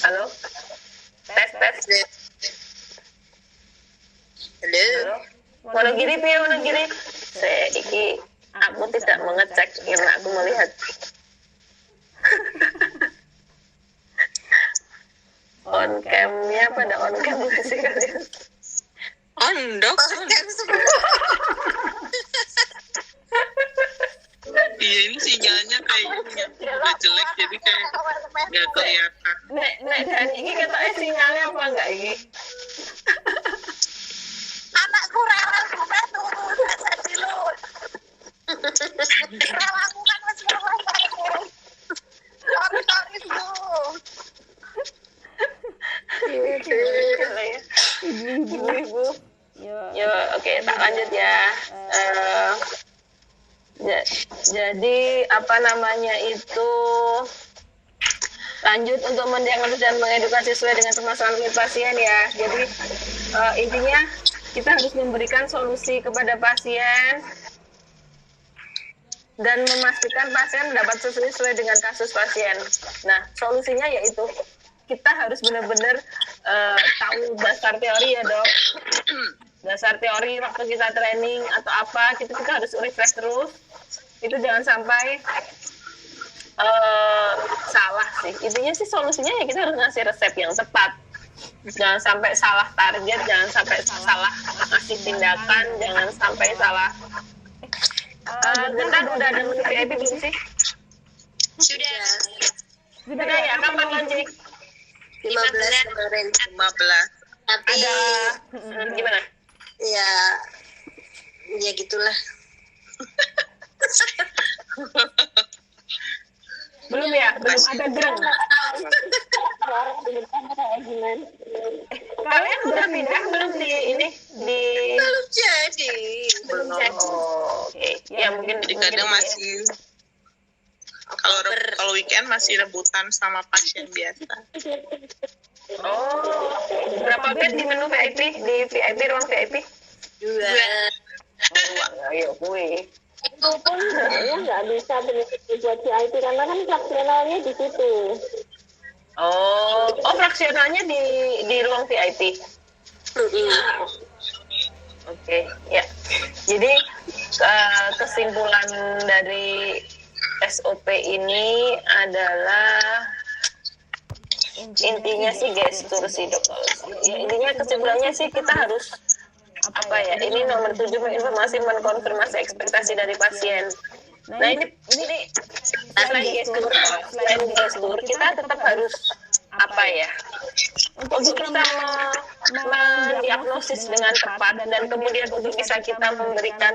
Halo? Tes. Halo. Wonogiri piye Wonogiri? Aku tidak mengecek karena aku melihat. On cam-nya pada on cam sih kalian. On dok. Iya, ini sinyalnya kayaknya udah jelek, jadi kayak nggak kelihatan. Nek dan ini kata sinyalnya apa enggak ini? Anakku rela juga tuh jadi lu. Rela aku kan masih ngomong. Sorry lu. Ibu. Yo, oke, tak lanjut ya. Jadi apa namanya itu, lanjut untuk mendiagnosis dan mengedukasi sesuai dengan permasalahan kulit pasien ya. Jadi intinya kita harus memberikan solusi kepada pasien dan memastikan pasien mendapat solusi sesuai dengan kasus pasien. Nah, solusinya yaitu kita harus benar-benar tahu dasar teori ya dok. Dasar teori waktu kita training atau apa, kita harus refresh terus. Itu jangan sampai salah sih. Intinya sih solusinya ya kita harus ngasih resep yang tepat. Jangan sampai salah target, jangan sampai salah ngasih tindakan, jangan sampai salah. Bentar, udah ada menu VIP belum sih? Sudah ya, kapan lanjut? 15 kemarin. 15. Tapi Ada gimana? ya gitulah. Belum ya? Belum ada dong. Kalian udah pindah belum di ini? Belum jadi. Belum jadi. Oh, oke. Ya mungkin Jadi kadang masih kalau weekend masih rebutan sama pasien biasa. Oh, berapa bed di menu VIP? Di VIP, ruang VIP? 2. Oh, ayo kuy. Itu pun saya nggak bisa benar-benar buat VIP karena kan fraksionalnya di situ. Oh, fraksionalnya di ruang VIP. Oke, ya. Jadi kesimpulan dari SOP ini adalah intinya sih gestur sih dok. Ya, intinya kesimpulannya sih kita harus apa ya? Ini nomor 7 menginformasi mengkonfirmasi ekspektasi dari pasien. Nah ini selain gestur kita tetap harus apa ya? Untuk bisa mendiagnosis dengan tepat dan kemudian untuk bisa kita memberikan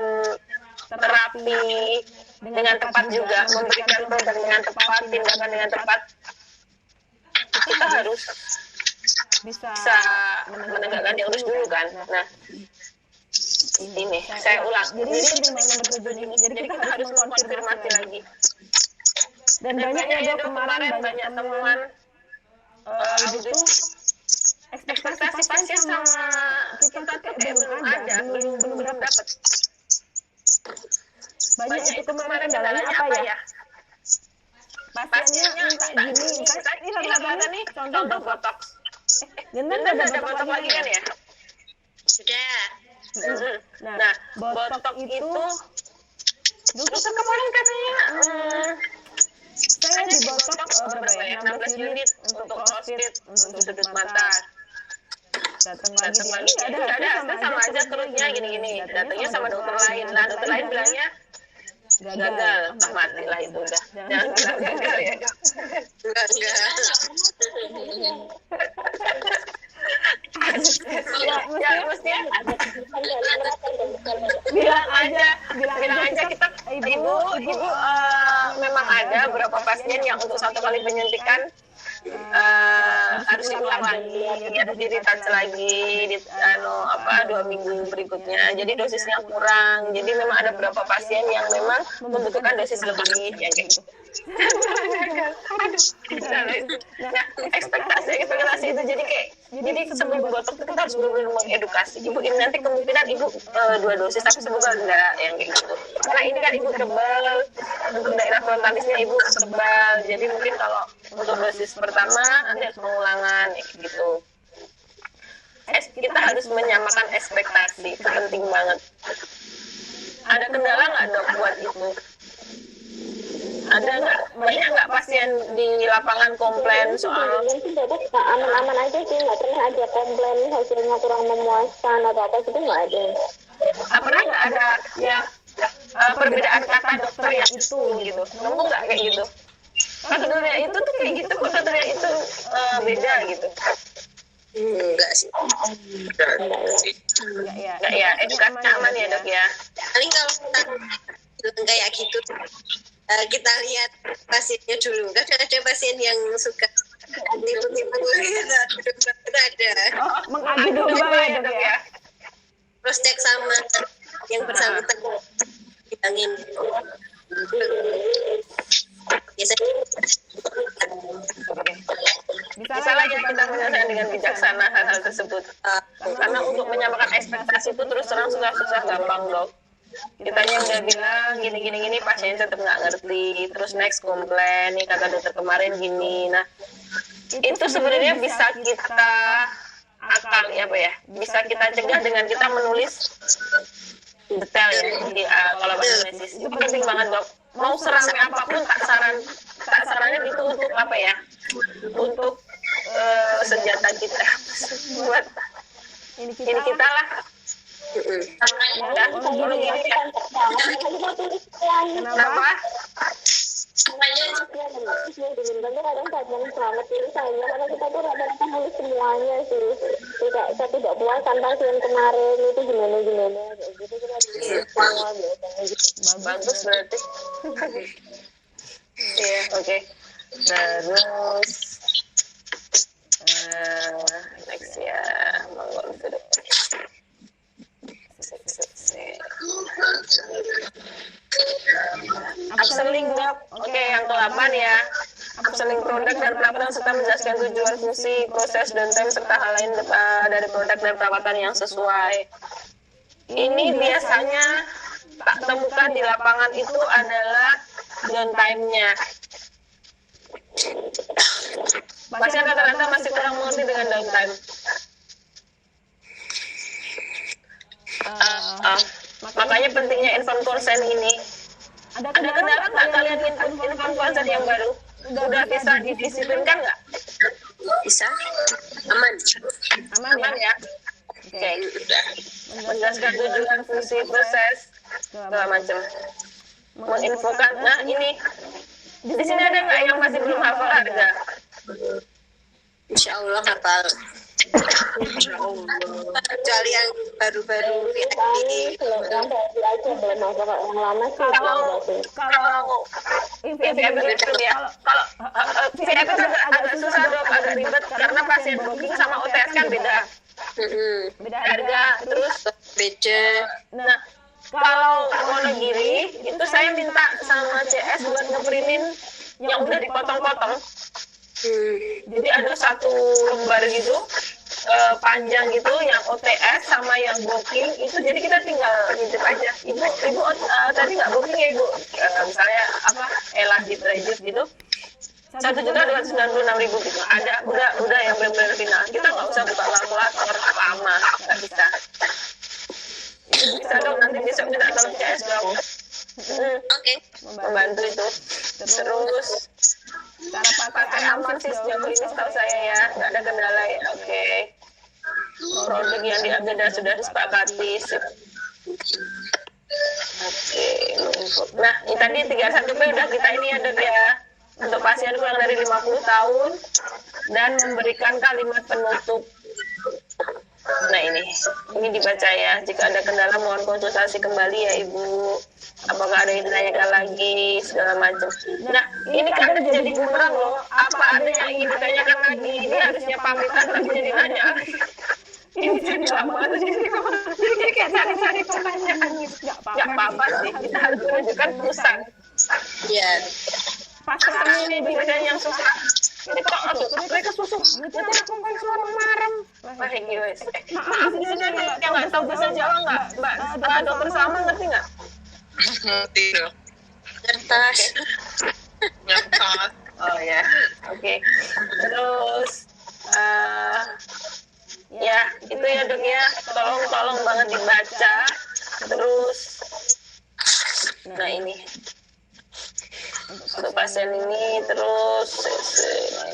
terapi dengan tepat juga, memberikan program dengan tepat, tindakan dengan tepat, kita harus bisa menegakkan diagnosis dulu kan. Nah, ini saya ulang. Jadi jadi kita harus mengkonfirmasi lagi. Dan banyak ya dok kemarin banyak temuan itu ekspektasi pasien sama kita kayak belum ada, belum dapat. Banyak itu kemarin kendalanya apa ya? Pasiennya minta gini, ini rata-rata nih contoh botox. Bener ada botox lagi kan ya? Sudah. Nah, botox itu dokter kemarin katanya saya di botox berapa ya? 16 unit untuk crossfit, untuk sudut mata. Datang lagi nggak ada sama aja terusnya gini-gini. Datangnya sama dokter lain. Nah, dokter lain bilangnya gagal, mati lah itu udah. Jangan gagal ya. Enggak. Ya mestinya bilang aja kita ibu memang ada beberapa pasien yang untuk satu kali penyuntikan harus diulang lagi, harus di-retouch lagi 2 minggu berikutnya. Jadi dosisnya kurang. Jadi memang ada beberapa pasien yang memang membutuhkan dosis lebih yang kayak gitu. Nah, ekspektasi itu jadi sebelum botok kita harus benar-benar mengedukasi. Ibu ini nanti kemungkinan ibu 2 dosis tapi semoga enggak yang kayak gitu. Karena ini kan ibu tebal, untuk daerah frontalisnya ibu tebal. Jadi mungkin kalau untuk dosis pertama nanti harus pengulangan gitu. Kita harus menyamakan ekspektasi, itu penting banget. Ada kendala nggak dok buat itu? Ada nggak, banyak nggak pasien di lapangan komplain soal aman-aman aja sih, nggak pernah ada komplain hasilnya kurang memuaskan atau apa gitu, nggak ada. Pernah nggak ada yang perbedaan kata dokter yang itu gitu? Nemu nggak kayak gitu? Kata dokter itu tuh kayak gitu, kata dokter itu beda gitu. Enggak sih. Enggak ya, edukasi aman ya dok ya. Paling kalau kita kayak gitu, kita lihat pasiennya dulu. Kan ada pasien yang suka tipu-tipu gitu, ada. Mengadu domba ya dok ya. Cross check sama yang bersangkutan angin. Biasanya Bisa lah ya kita menyelesaikan dengan bijaksana hal-hal tersebut. Karena untuk menyamakan ekspektasi itu terus terang susah gampang dok. Kitanya udah bilang gini pasien tetap nggak ngerti, terus next komplain nih kata dokter kemarin gini. Nah itu sebenarnya bisa kita bisa kita cegah dengan kita menulis detail ya di kolaborasi. Itu penting banget dok. Mau seramai apapun tak sarannya itu untuk untuk senjata kita buat ini kita lah. Dan kalau gini ya. Kenapa? Kadang panjang banget tulisannya karena kita tuh rata-rata nulis semuanya sih. Saya tidak puasan pasien kemarin itu gimana kayak gitu kita tulis semua biasanya gitu. Bagus berarti. Iya, oke. Terus next ya, monggo duduk. Upselling dok. Oke, yang ke-8 ya. Upselling produk dan perawatan serta menjelaskan tujuan, fungsi, proses, dan time serta hal lain dari produk dan perawatan yang sesuai. Ini biasanya tak temukan di lapangan itu adalah downtime-nya. Pasien rata-rata masih kurang mengerti dengan downtime. Makanya pentingnya informed consent ini. Ada kendala nggak kalian informed consent yang baru? Udah bisa didisiplinkan nggak? Bisa? Aman Ya? Oke. Menjelaskan tujuan, fungsi, proses, segala macam. Menginfokan. Nah ini di sini ada nggak yang masih belum hafal harga? Insya Allah hafal. Kecuali yang baru-baru ini yang baru aja belum hafal. Yang lama sih Kalau VIP itu agak susah dok, agak ribet karena pasien booking sama OTS kan beda harga, terus beda. Nah kalau Wonogiri itu saya minta sama CS buat ngeprintin yang udah dipotong-potong. Jadi ada satu lembar gitu panjang gitu yang OTS sama yang booking itu, jadi kita tinggal nitip aja. Ibu tadi nggak booking ya ibu, misalnya Ella di Regis gitu 1.296.000 gitu. Ada udah yang benar-benar final. Kita nggak usah buka kalkulator lama, nggak bisa. Itu bisa dong, nanti besok minta tolong CS dong. Oke. Membantu itu. Terus cara pakai aman sih sejauh ini setahu saya ya, nggak ada kendala ya. Oke. Produk yang diambil dan sudah disepakati. Oke. Nah, ini tadi 31P udah kita ini ada ya. Untuk pasien kurang dari 50 tahun dan memberikan kalimat penutup. Nah ini dibaca ya. Jika ada kendala mohon konsultasi kembali ya Ibu. Apakah ada yang ditanyakan lagi segala macam. Nah ini kadang jadi bumerang loh. Apa ada yang ingin ditanyakan lagi? Ini harusnya pamitan tapi jadi nanya. Ini jadi lama atau jadi kayak cari-cari pertanyaan gitu. Nggak apa-apa sih. Kita harus menunjukkan pesan. Iya. Pasrah ini biasanya yang susah. Ini kok mereka susah. Nanti aku kan suara marem. Wah ini wes. Di sini ada yang nggak tahu bahasa Jawa nggak? Mbak dokter Salma ngerti nggak? Ngerti dong. Kertas. Ngertas. Oh ya, oke. Terus ya itu ya dok ya. Tolong banget dibaca. Terus, nah ini. Untuk pasien ini terus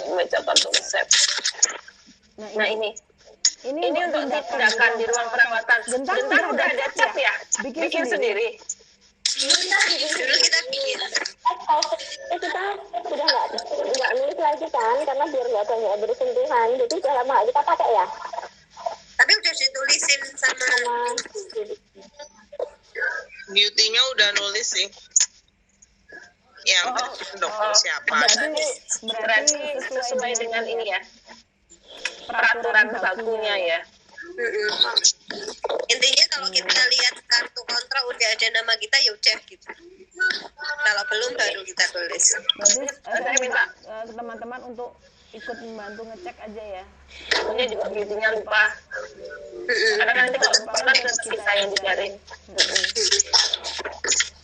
baca kartu resep. Nah ini untuk tindakan di ruang perawatan. Gentar udah ada cat ya? Bikin sendiri. Dulu kita bikin. Kita sudah nggak nulis lagi kan, karena biar nggak banyak bersentuhan. Jadi udah lama kita pakai ya. Tapi udah ditulisin sama Beauty-nya udah nulis sih. Ya, dokter siapa? Berarti sesuai dengan ini ya, peraturan bakunya ya. Intinya kalau kita lihat kartu kontrak udah ada nama kita ya udah gitu. Kalau belum baru kita tulis. Berarti Saya minta ke teman-teman untuk ikut membantu ngecek aja ya. punya juga giginya lupa. Karena nanti kalau lupa kan kita yang dicari.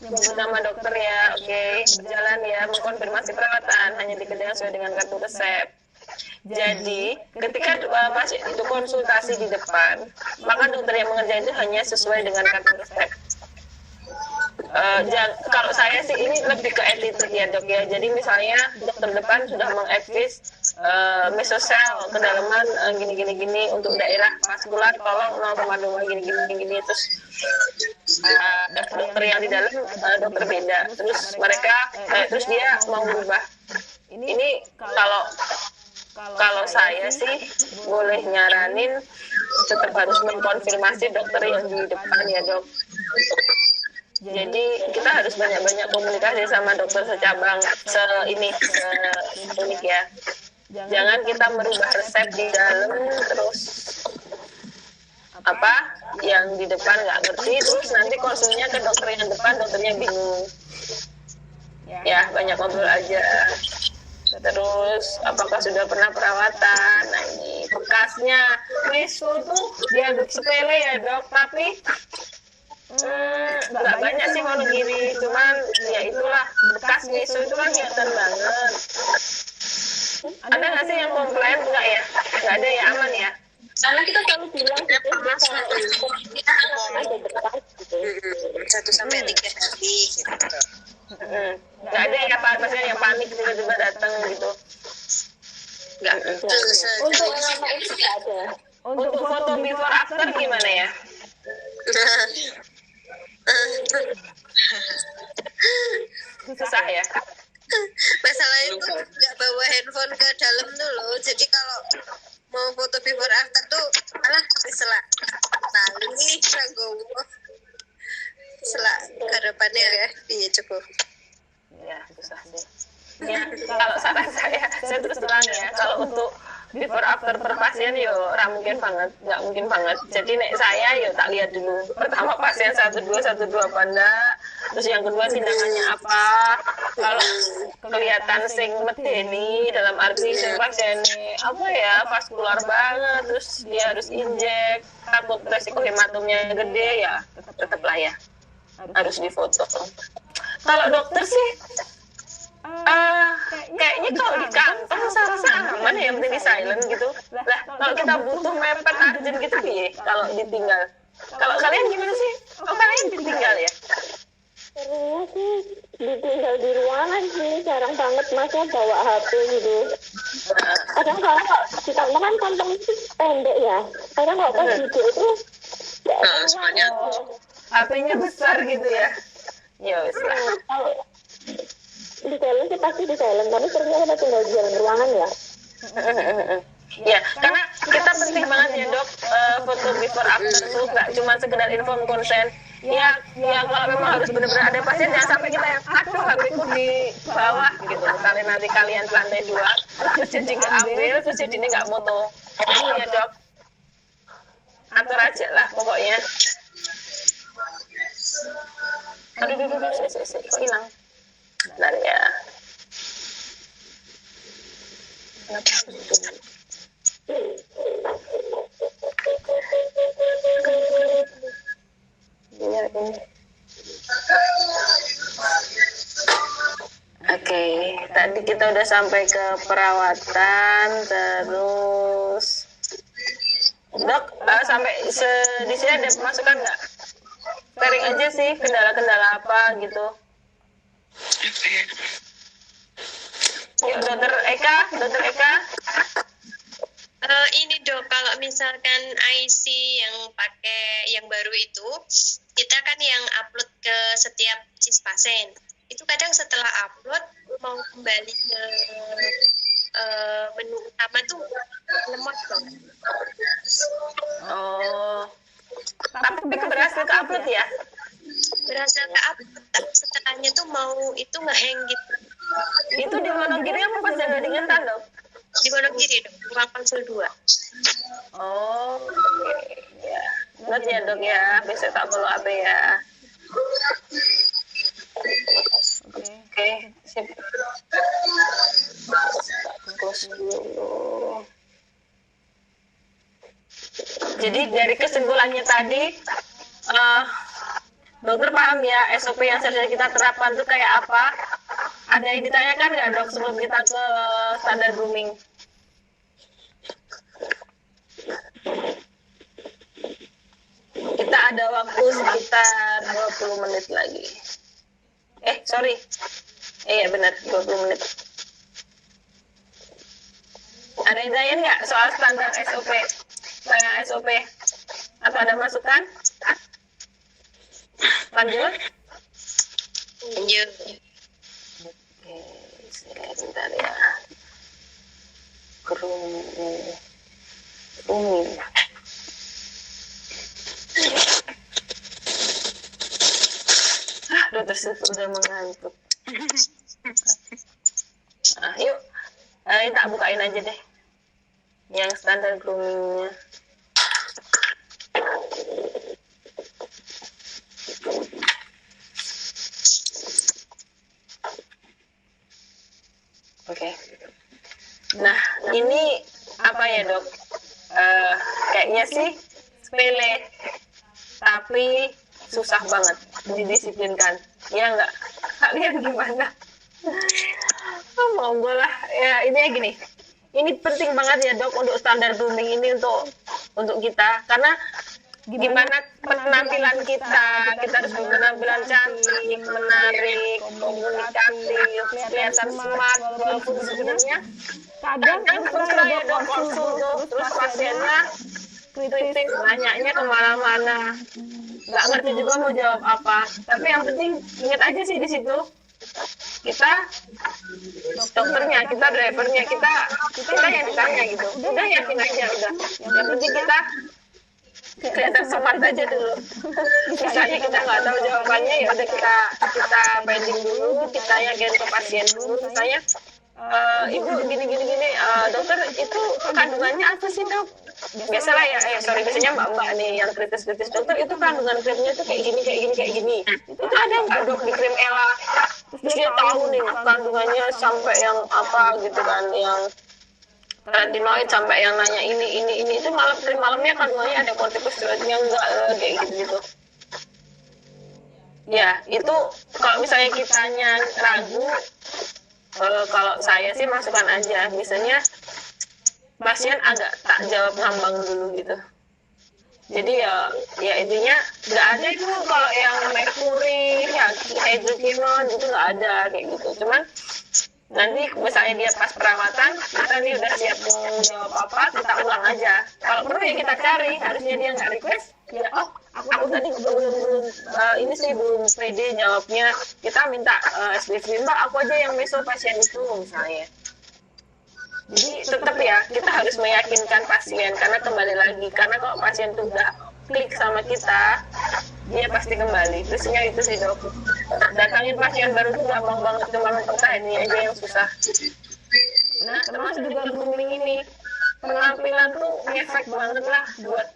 Nyebut nama dokter ya, oke. Berjalan ya, mengkonfirmasi perawatan hanya dikerjakan sesuai dengan kartu resep. Jadi, ketika pasien itu konsultasi di depan, maka dokter yang mengerjakan itu hanya sesuai dengan kartu resep. Kalau saya sih ini lebih ke attitude ya dok ya. Jadi misalnya dokter depan sudah mengedvis mesosel kedalaman gini untuk daerah vaskular tolong 0,2 gini terus dokter yang di dalam dokter beda. Terus mereka terus dia mau berubah. Ini kalau saya sih boleh nyaranin tetap harus mengkonfirmasi dokter yang di depan ya dok. Jadi kita harus banyak-banyak komunikasi sama dokter secabang unik ya. Jangan kita merubah resep di dalam terus yang di depan nggak ngerti terus nanti konsulnya ke dokter yang depan dokternya bingung. Ya banyak ngobrol aja. Terus apakah sudah pernah perawatan? Nah ini bekasnya meso tuh dianggap sepele ya dok, tapi nggak banyak sih kalau gini, cuman ya itulah bekas meso itu kan kelihatan banget. Ada nggak sih yang komplain? Nggak ya? Nggak ada ya, aman ya? Karena kita selalu bilang Ya pernah sih ada bekas gitu. 1-3 hari gitu. Nggak ada ya Pak, maksudnya yang panik tiba-tiba datang gitu. Nggak. Untuk lama itu nggak ada. Untuk foto before after gimana ya? Susah ya? Masalah itu nggak bawa handphone ke dalam tuh loh. Jadi kalau mau foto before after tuh selak tali ragowo selak garapannya ya iya cukup. Ya susah deh. Ya kalau saran saya terus terang ya, kalau untuk before after per pasien yo nggak mungkin banget. Jadi nek saya yo tak lihat dulu. Pertama pasien 12 apa enggak, terus yang kedua tindakannya apa. Kalau kelihatan sing medeni dalam arti sing pasien apa ya vaskular banget, terus dia harus injek, takut resiko hematomnya gede ya tetaplah ya harus difoto. Kalau dokter sih kayaknya kalau di kantong saya rasa aman ya, yang penting di silent gitu. Lah kalau kita butuh mepet urgent gitu ya kalau ditinggal. Kalau kalian gimana sih? Oh kalian ditinggal ya? Seringnya sih ditinggal di ruangan sih, jarang banget masnya bawa HP gitu. Kadang kalau ditambah kan kantong itu pendek ya. Kadang kalau pas video itu semuanya HP-nya besar gitu ya. Ya wes lah. kalau di silent sih pasti di silent, tapi seringnya kita tinggal di dalam ruangan ya. Ya, karena kita penting banget ya dok, foto before after itu nggak cuma sekedar inform konsen. Ya kalau memang harus benar-benar ada pasien, jangan sampai kita yang aduh HP-ku di bawah gitu. Kali nanti kalian ke lantai 2, terus jadi nggak ambil, terus jadi ini nggak moto. Ya dok, atur aja lah pokoknya. Aduh, kok hilang? Bentar ya. Oke, tadi kita udah sampai ke perawatan, terus dok sampai di sini ada masukan nggak? Sharing aja sih kendala-kendala apa gitu. Yuk dokter Eka. Ini dok, kalau misalkan IC yang pakai yang baru itu, kita kan yang upload ke setiap pasien. Itu kadang setelah upload mau kembali ke menu utama tuh lemot banget. Oh, tapi berhasil ke upload ya? Berasa ke upload, setelahnya tuh mau itu nge-hang gitu. Itu di Wonogiri apa pas jaga dengan dok? Di Wonogiri dok, ruang konsul 2. Oh, oke. banget ya dok ya, besok tak follow up ya. Oke, sip. Close dulu. Jadi dari kesimpulannya tadi, dokter paham ya SOP yang seharusnya kita terapkan itu kayak apa? Ada yang ditanyakan nggak dok sebelum kita ke standar grooming? Kita ada waktu sekitar 20 menit lagi. Iya benar, 20 menit. Ada yang tanya nggak soal standar SOP? SOP? Atau ada masukan? Lanjut? Lanjut. Oke, sebentar ya. Grooming. Dokter sudah mengantuk. Yuk, tak bukain aja deh. Yang standar groomingnya. Oke. Nah, ini apa ya dok? Kayaknya sih sepele, tapi susah banget didisiplinkan. Ya enggak? Kalian gimana? Monggo lah. Ya ini ya gini. Ini penting banget ya dok untuk standar grooming ini untuk kita, karena gimana penampilan kita harus berpenampilan cantik, menarik, komunikatif, kelihatan smart, walaupun sebenarnya kadang susah ya dok konsul terus pasiennya kritis, nanyanya kemana-mana, nggak ngerti juga mau jawab apa. Tapi yang penting ingat aja sih di situ kita dokternya, kita drivernya, kita yang ditanya gitu. Udah yakin aja udah. Yang penting kita kelihatan smart aja dulu. Misalnya kita nggak tahu jawabannya ya udah kita pending dulu, kita yakin ke pasien dulu. Misalnya ibu gini dokter itu kandungannya apa sih dok? Biasalah ya, biasanya mbak nih yang kritis dokter itu kandungan krimnya itu kayak gini. Itu ada nggak dok di krim Ella? Terus dia tahu nih kandungannya sampai yang apa gitu kan, yang retinoid sampai yang nanya ini itu malamnya kandungannya ada kortikosteroidnya enggak kayak gitu. Ya itu kalau misalnya kitanya ragu, kalau saya sih masukkan aja, misalnya pasien agak tak jawab ngambang dulu gitu. Jadi ya intinya nggak ada itu kalau yang merkuri, ya hydroquinone itu nggak ada kayak gitu. Cuman nanti misalnya dia pas perawatan, kita nih udah siap mau jawab apa, kita ulang aja. Kalau perlu ya kita cari, harusnya dia nggak request, ya aku tadi belum pede jawabnya, kita minta SPV, mbak aku aja yang meso pasien itu misalnya. Jadi tetap ya, kita harus meyakinkan pasien, karena kembali lagi, karena kalau pasien tuh udah klik sama kita, dia pasti kembali. Terusnya itu sih dok, datangin pasien baru tuh gampang banget, cuma mempertahankan ini aja yang susah. Nah termasuk juga grooming ini, penampilan tuh ngefek banget lah buat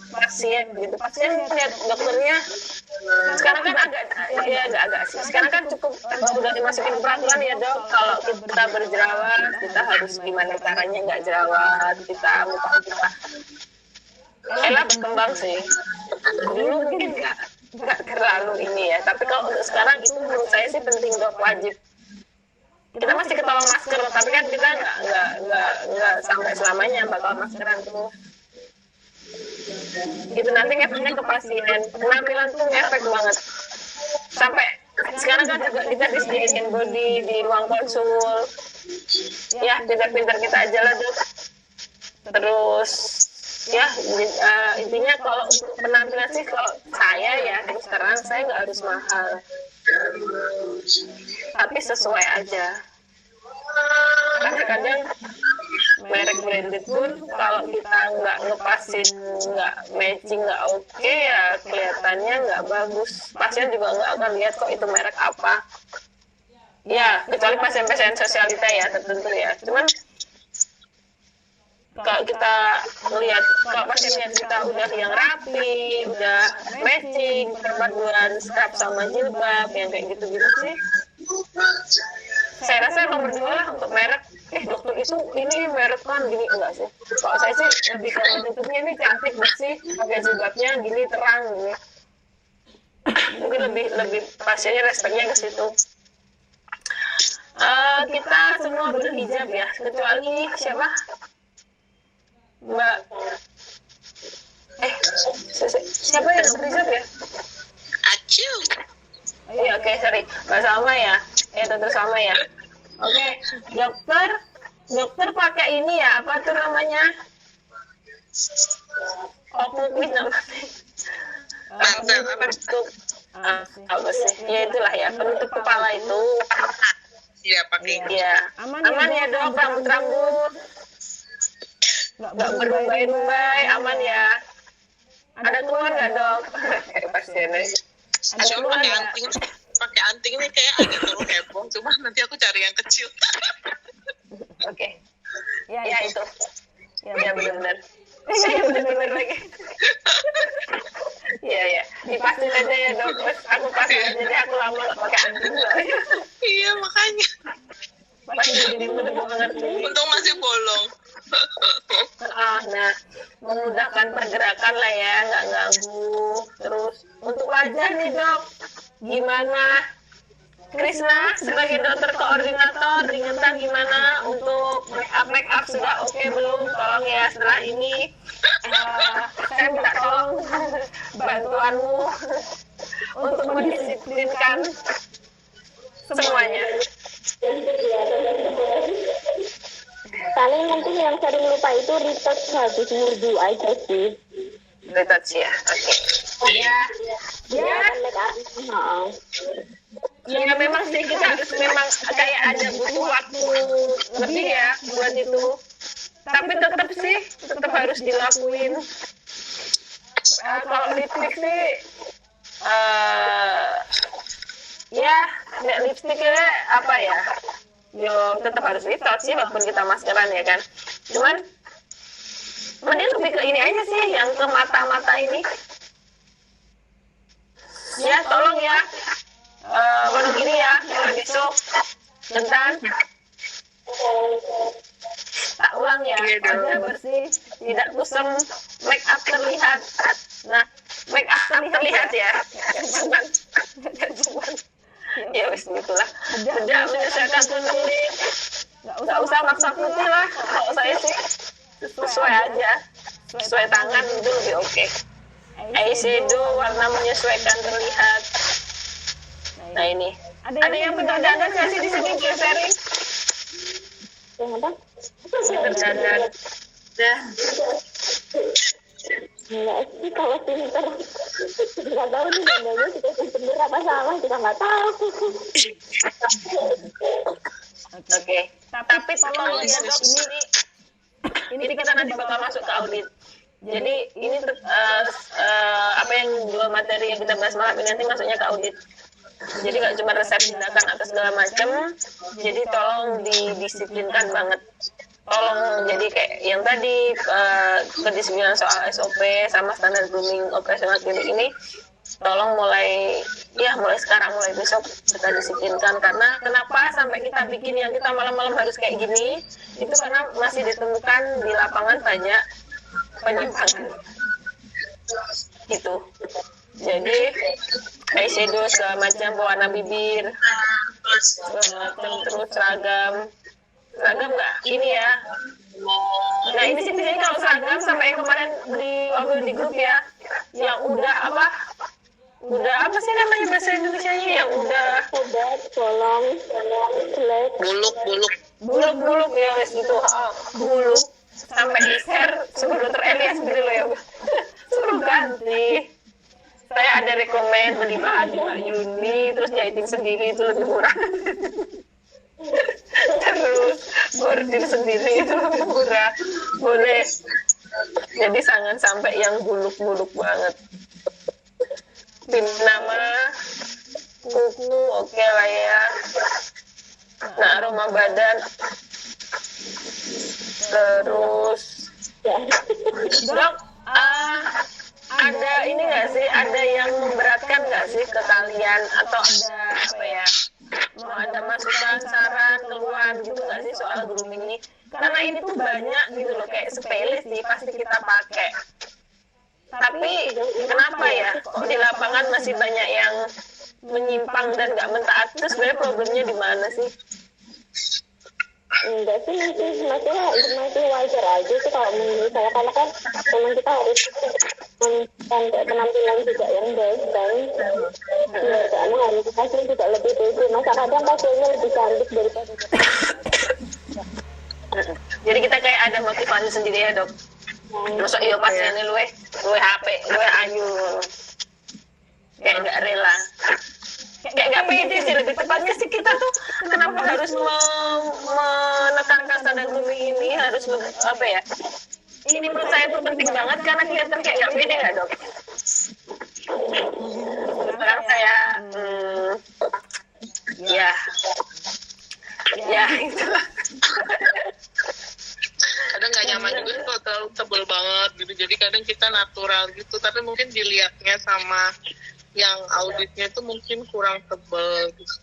pasien gitu. Pasien lihat dokternya sekarang kan agak sih. Sekarang kan cukup udah dimasukin peraturan ya dok, kalau kita berjerawat kita harus gimana caranya nggak jerawat, kita muka kita Ella berkembang sih. Dulu mungkin nggak terlalu ini ya, tapi kalau untuk sekarang itu menurut saya sih penting dok, wajib. Kita masih ketolong masker, tapi kan kita nggak sampai selamanya bakal maskeran tuh. Gitu nanti ngefeknya ke pasien, penampilan tuh ngefek banget. Sampai sekarang kan juga kita disediain body di ruang konsul. Ya pintar-pintar kita aja lah dok. Terus ya intinya kalau untuk penampilan sih, kalau saya ya terus terang saya nggak harus mahal, tapi sesuai aja. Kadang-kadang merek branded pun kalau kita nggak ngepasin, nggak matching, nggak oke ya kelihatannya nggak bagus. Pasien juga nggak akan lihat kok itu merek apa. Ya kecuali pasien-pasien sosialita ya tertentu ya. Cuman kalau kita melihat kalau pasiennya kita udah yang rapi, udah matching perpaduan scrub sama jilbab yang kayak gitu-gitu sih, saya rasa nomor 2 lah untuk merek. Dokter itu ini merek kan gini, enggak sih, kalau saya sih lebih ke tutupnya ini cantik bersih, pakai jilbabnya gini terang gini, mungkin lebih pasiennya respectnya ke situ. Kita semua berhijab ya, kecuali siapa? Mbak siapa yang berhijab ya? Acu. Iya, oke, sorry, Mbak Salma ya, dokter Salma ya. Oke, dokter pakai ini ya, apa tuh namanya? Opukit namanya. Penutup apa sih? Ya itulah ya, penutup kepala itu. Iya, pakai. Iya. Aman ya dok, rambut. Nggak berumbai-umbai, aman ya. Ada keluar nggak dok? Pasiennya. Ada keluar nggak? Pakai anting ini kayak agak terlalu heboh, cuma nanti aku cari yang kecil. Oke. Ya itu. Ya benar-benar. Iya benar-benar lagi. Iya. Dipasin aja ya dok. Terus aku pasin aja deh, aku lama nggak pakai anting. Iya, makanya. Pasti jadi mudah mengerti. Untung masih bolong. Nah, memudahkan pergerakan lah ya, nggak ganggu. Terus untuk wajah nih dok, gimana? Krisna sebagai dokter koordinator di Ngentang gimana untuk make up sudah oke belum? Tolong ya setelah ini saya minta tolong bantuanmu untuk mendisiplinkan semuanya. Paling mungkin yang sering lupa itu retouch habis wudhu aja sih. Retouch ya, oke. Ya. Ya memang sih kita harus memang kayak ada butuh waktu lebih ya buat itu. Tapi tetap harus dilakuin. Kalau lipstick sih, ya lipstiknya apa ya? Yo tetap harus retouch sih walaupun kita maskeran ya kan. Cuman mending lebih ke ini aja sih, yang ke mata-mata ini. Ya tolong ya. Baru gini ya, besok Ngentang tak ulang ya, wajah bersih, tidak kusam, make up terlihat. Nah, make up terlihat ya, cuman ya wis gitulah. Tidak menyelesaikan kulit, nggak usah maksa putih lah. Kalau saya sih sesuai aja, sesuai tangan itu lebih oke. Eyeshadow warna menyesuaikan terlihat. Nah ini, ada yang berdandan nggak sih di sini sharing? Yang apa? Berdandan. Dah. Enggak sih, kalau pinter nggak tahu nih dandannya kita bener apa salah, kita nggak tahu. Oke. Tapi tolong ya dok, ini kita nanti bakal masuk ke audit. Jadi ini apa yang dua materi yang kita bahas malam ini nanti masuknya ke audit. Jadi nggak cuma resep tindakan atau segala macam. Jadi tolong didisiplinkan banget. Tolong jadi kayak yang tadi kedisiplinan soal SOP sama standar grooming operasional klinik ini. Tolong mulai sekarang, mulai besok kita disiplinkan. Karena kenapa sampai kita bikin yang kita malam-malam harus kayak gini? Itu karena masih ditemukan di lapangan banyak penyimpangan. Gitu. Jadi eyeshadow segala macam, pewarna bibir, terus seragam nggak ini ya. Nah ini sih biasanya kalau seragam sampai yang kemarin di grup ya, yang udah apa sih namanya bahasa Indonesianya, yang udah Sobat, bolong, jelek. buluk ya wes gitu, buluk sampai di share suruh dokter Elias gitu loh ya, suruh ganti. Saya ada rekomend beli bahan di Mbak Yuni, terus jahitin sendiri itu lebih murah. Terus bordir sendiri itu lebih murah. Boleh. Jadi jangan sampai yang buluk-buluk banget. Pin nama, kuku, oke lah ya. Nah, aroma badan. Terus Ya. Dok, ada ini nggak sih, ada yang memberatkan nggak sih ke kalian, atau ada apa ya, mau ada masukan, saran, keluhan gitu nggak sih soal grooming ini? Karena ini tuh banyak gitu loh, kayak sepele sih pasti kita pakai. Tapi kenapa ya, kok di lapangan masih banyak yang menyimpang dan nggak mentaati? Itu sebenarnya problemnya di mana sih? Enggak sih, masih wajar aja sih kalau menurut saya, karena kan memang kita harus menunjukkan penampilan juga yang baik kan. Ya, karena harus hasil juga lebih pede. Masa kadang hasilnya lebih cantik daripada Jadi kita kayak ada motivasi sendiri ya dok. Masuk iya pasiennya luwe HP, luwe ayu, kayak nggak rela, kayak nggak pede sih, lebih tepatnya sih kita tuh kenapa harus menekankan standar grooming ini, harus apa ya? Ini menurut saya tuh penting banget karena kelihatan kayak nggak pede nggak dok? Sekarang saya ya itulah. Kadang nggak nyaman juga kalau terlalu tebel banget gitu, jadi kadang kita natural gitu, tapi mungkin dilihatnya sama yang auditnya itu mungkin kurang tebel gitu.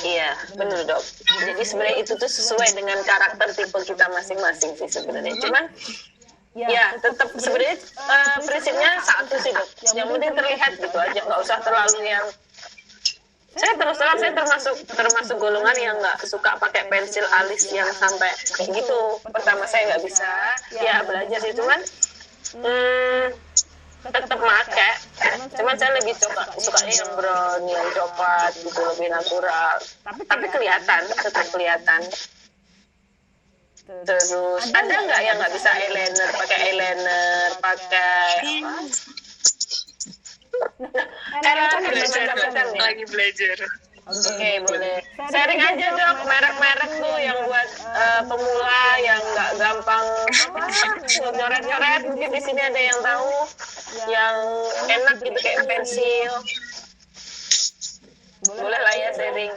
Iya, benar dok. Jadi sebenarnya itu tuh sesuai dengan karakter tipe kita masing-masing sih sebenarnya. Cuman ya tetap sebenarnya prinsipnya satu sih dok. Yang penting terlihat gitu aja, nggak usah terlalu yang. Saya terus terang saya termasuk golongan yang nggak suka pakai pensil alis yang sampai kayak gitu. Pertama saya nggak bisa, ya belajar sih, cuman tetap pakai. Cuman saya lebih sukanya yang brown, yang coklat gitu, lebih natural. Tapi kelihatan, tetap kelihatan. Terus ada nggak yang nggak bisa eyeliner, pakai Lagi belajar. Oke, boleh. Sharing aja dok, merek-merek tuh yang buat pemula yang nggak gampang nyoret-nyoret. Mungkin di sini ada yang tahu, yang enak gitu kayak pensil. Boleh lah ya sharing.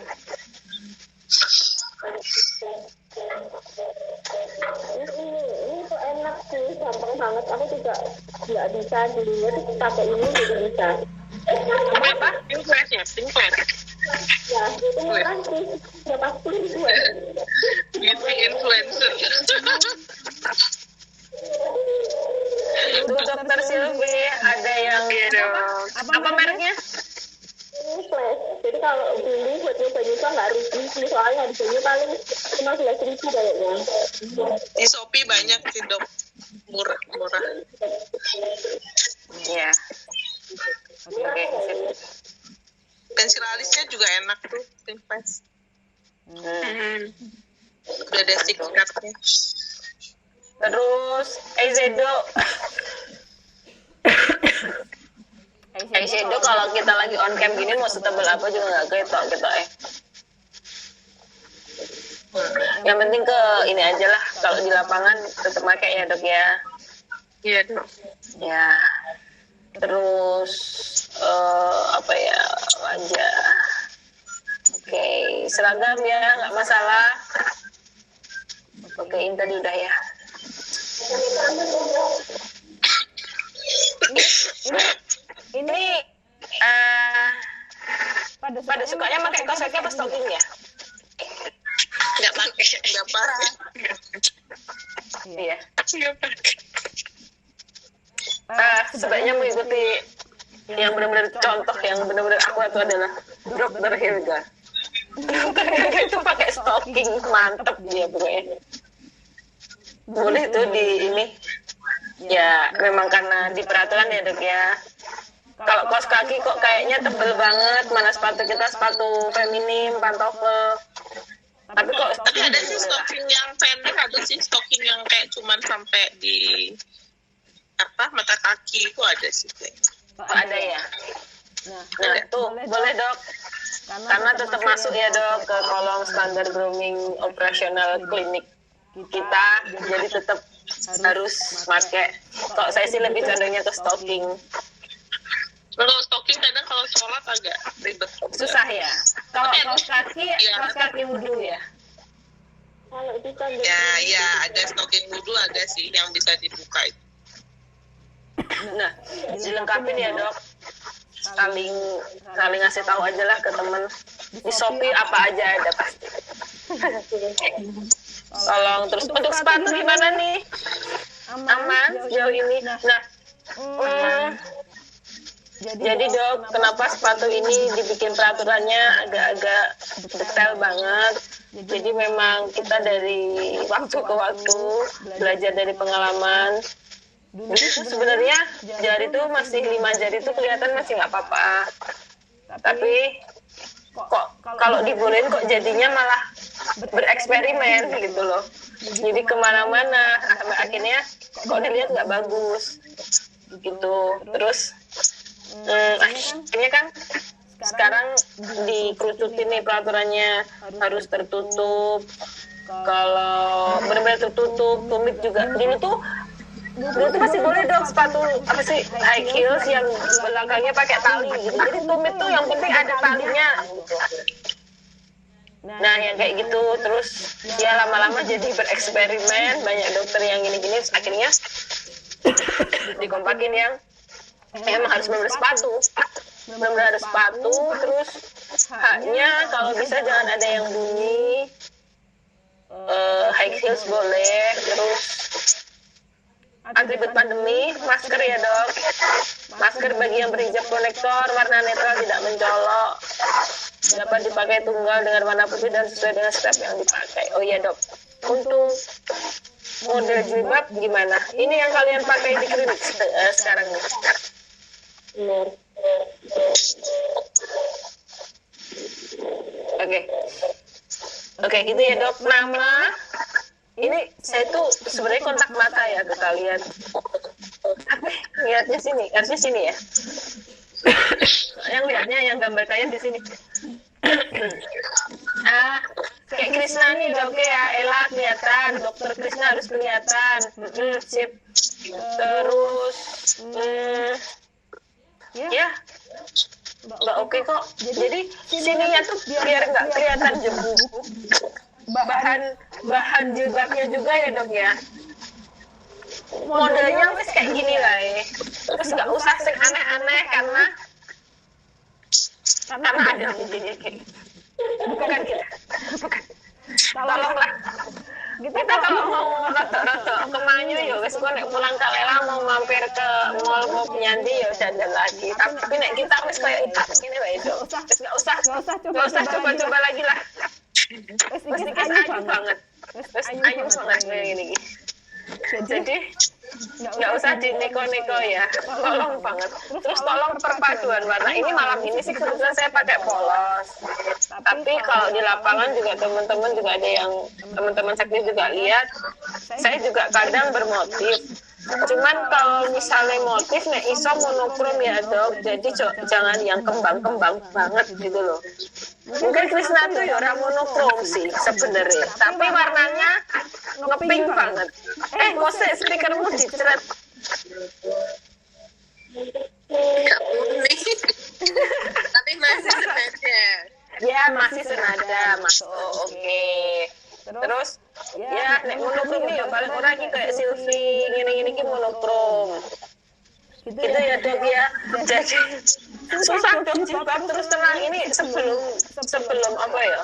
ini tuh enak sih, gampang banget. Aku juga nggak bisa dulunya tuh pakai ini juga bisa. Apa? Pinkflash ya? Pinkflash? Ya, itu murah sih. Ya pasti gue. Beauty influencer. Untuk dokter Silvi ada yang apa mereknya? Ini flash. Jadi kalau beli buat nyoba-nyoba nggak rugi sih, soalnya harganya paling cuma 11.000 kayaknya. Di Shopee banyak sih dok, murah. Iya. Oke, sip. Pensil alisnya juga enak tuh, Pinkflash. Udah ada sikatnya. Terus eyeshadow. Eyeshadow kalau kita lagi on cam gini mau setebal apa juga nggak ketok gitu Yang penting ke ini aja lah, kalau di lapangan tetap pakai ya dok ya. Iya dok. Ya. Terus apa ya, wajah. Oke, seragam ya nggak masalah. Oke, ini tadi udah ya. Ini pada sukanya pakai kaos kaki apa stocking ya? Nggak pakai. Iya. Nggak pakai. Sebaiknya mengikuti yang benar-benar contoh, yang benar-benar akurat itu adalah Dokter Hilga. Dokter Hilga itu pakai stocking, mantep dia pokoknya. Boleh tuh di ini. Ya, memang karena di peraturan ya dok ya. Kalau kaos kaki kok kayaknya tebel banget, mana sepatu kita sepatu feminim, pantofel. Tapi kok Tapi ada sih stocking yang pendek, ada sih stocking yang kayak cuman sampai di mata kaki itu ada sih kayaknya. ada ya. Nah tuh boleh dok. Karena tetap masuk ya dok ke kolom standar grooming operasional klinik kita, jadi tetap harus pakai. Kok saya sih lebih condongnya ke stocking. Kalau stocking kadang kalau sholat agak ribet. Susah ya. Kalau kaos kaki wudhu ya. Kalau di tanda Ya ada stocking wudhu ada sih yang bisa dibuka itu. Nah, dilengkapin ya dok. Saling ngasih tahu aja lah ke temen. Di Shopee apa aja ada pasti. Tolong terus untuk sepatu gimana nih? Aman sejauh ini. Nah, jadi dok, kenapa sepatu ini dibikin peraturannya agak-agak detail banget? Jadi memang kita dari waktu ke waktu belajar dari pengalaman. Dulu sebenarnya jari tuh masih 5 jari tuh kelihatan masih nggak apa-apa. Tapi kok kalau dibolehin kok jadinya malah bereksperimen gitu loh. Jadi kemana-mana, sampai akhirnya kok dilihat nggak bagus gitu. Terus akhirnya kan sekarang dikerucutin nih peraturannya, harus tertutup. Kalau benar-benar tertutup, tumit juga. Dulu tuh masih boleh dong sepatu apa sih high heels yang belakangnya pakai tali gitu. Jadi tumit tuh yang penting ada talinya gitu. Nah yang kayak gitu terus ya lama-lama jadi bereksperimen, banyak dokter yang gini-gini, terus akhirnya dikompakin yang emang harus bener sepatu, bener sepatu. Terus haknya kalau bisa jangan ada yang bunyi, high heels boleh. Terus atribut pandemi, masker ya dok, masker bagi yang berhijab konektor warna netral tidak mencolok, dapat dipakai tunggal dengan warna putih dan sesuai dengan strap yang dipakai. Oh iya dok, untuk model jilbab gimana? Ini yang kalian pakai di klinik sekarang nih. Oke, gitu ya dok. Nama ini saya tuh sebenarnya kontak mata ya ke kalian. Apa? Lihatnya sini, harusnya sini ya. Yang lihatnya yang gambar kalian di sini. Kayak Krisna nih dok ya, Ella kelihatan, dokter Krisna harus kelihatan. Sip. Terus ya Mbak oke kok. Jadi sininya tuh biar nggak kelihatan jebu. Bahan jilbabnya juga ya dok ya. Modelnya wis kayak gini lah ya. Terus nggak usah sing aneh-aneh karena ada jadinya kayak bukan kita. Tolonglah. Kita kalau mau rotok-rotok ke Manyu ya wis kok nek pulang ke Lela mau mampir ke mall mau penyanti ya dandan lagi. Tapi nek kita wis kayak ini wae dok. Nggak usah coba-coba lagi lah. Wis ayu banget. Wis ayu banget kayak gini. Jadi nggak usah dineko-neko ya, tolong banget. Terus tolong perpaduan warna. Ini malam ini sih kebetulan saya pakai polos. Tapi kalau di lapangan juga teman-teman juga ada yang teman-teman sakit juga lihat. Saya juga kadang bermotif. Cuman kalau misalnya motif nek iso monokrom ya dok. Jadi jangan yang kembang-kembang banget gitu loh. Mungkin Krisna tuh ya orang monokrom sih sebenarnya. Tapi warnanya ngepink banget. Mose speakermu diceret. Tapi masih senada. Ya masih senada masuk. Oke. Terus ya nek monokrom ya paling orang ini kayak Sylvie gini-gini ki monokrom. Gitu ya dok ya. Jadi susah dok jilbab terus tenang ini sebelum apa ya?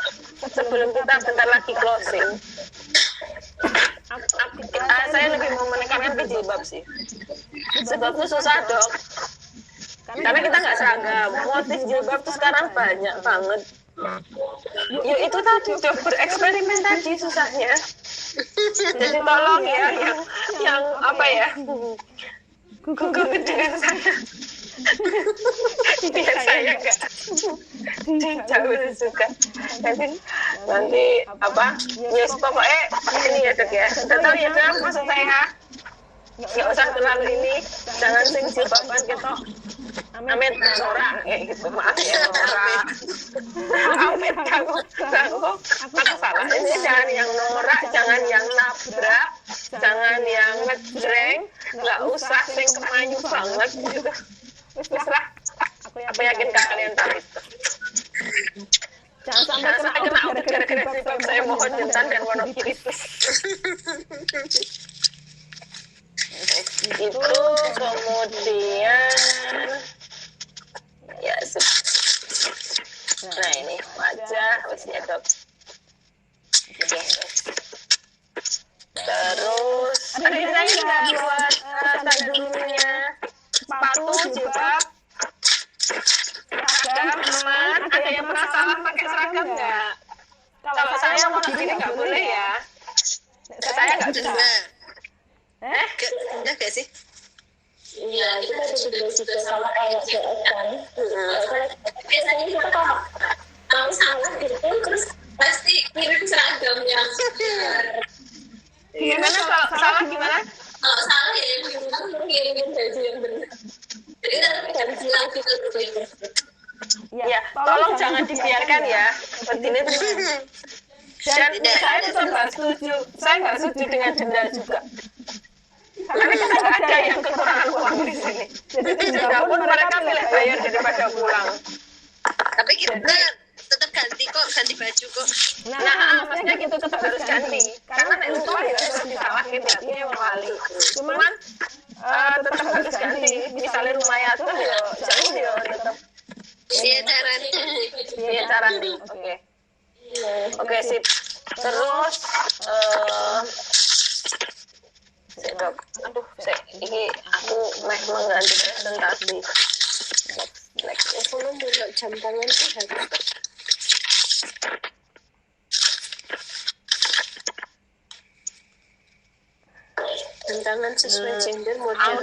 Sebelum kita bentar lagi closing. Saya lebih mau menekankan ke jilbab sih. Sebabnya susah dok. Karena kita nggak seragam. Motif jilbab tuh sekarang banyak banget. Ya itu tadi dok bereksperimen tadi susahnya. Jadi tolong ya yang apa ya? Google dengan saya. Biar saya nggak jauh suka. Nanti apa? Yes pokoknya ini ya dok ya. Udah tahu ya dok maksud saya. Nggak usah terlalu ini. Jangan sing jilbaban gitu. Amit Nora gitu, maaf ya Nora. Amit kamu aku salah. Ini jangan yang norak, jangan yang nabrak, jangan yang ngejreng, nggak usah sing kemayu banget gitu. Wis lah, aku yakin kalian tahu itu. Jangan sampai kena audit gara-gara jilbab. Saya mohon jantan dan wonogiri. ya dok. Oke. Terus ada desain nggak buat tas dulunya? Sepatu, jilbab, seragam, teman. Ada yang pernah salah pakai seragam nggak? Kalau saya mau begini nggak boleh ya. Saya nggak bisa. Enggak gak sih? Iya, kita juga sama kayak CS kan. Kalau biasanya kita kalau mau salah gitu, terus pasti kirim seragamnya. Gimana kalau salah gimana? Kalau salah ya yang bilang kirimin baju yang benar. Jadi kita ganti lagi gitu. Ya, tolong jangan dibiarkan ya seperti ini. Dan saya tetap nggak setuju. Saya nggak setuju dengan denda juga. Karena kita nggak ada yang kekurangan uang di sini. Jadi tidak pun mereka pilih bayar daripada pulang. Tapi kita tetap ganti kok, ganti baju kok. Nah, maksudnya gitu tetap harus ganti. Karena itu ya harus disalahin hatinya yang wali. Cuman tetap harus ganti. Misalnya lumayan tuh ya jauh ya tetap. Iya caranya. Iya caranya. Oke. Oke sip. Terus dok, aduh, ini aku mengganti presentasi. Aku mau jam tangan tuh harus. Jam tangan sesuai gender model.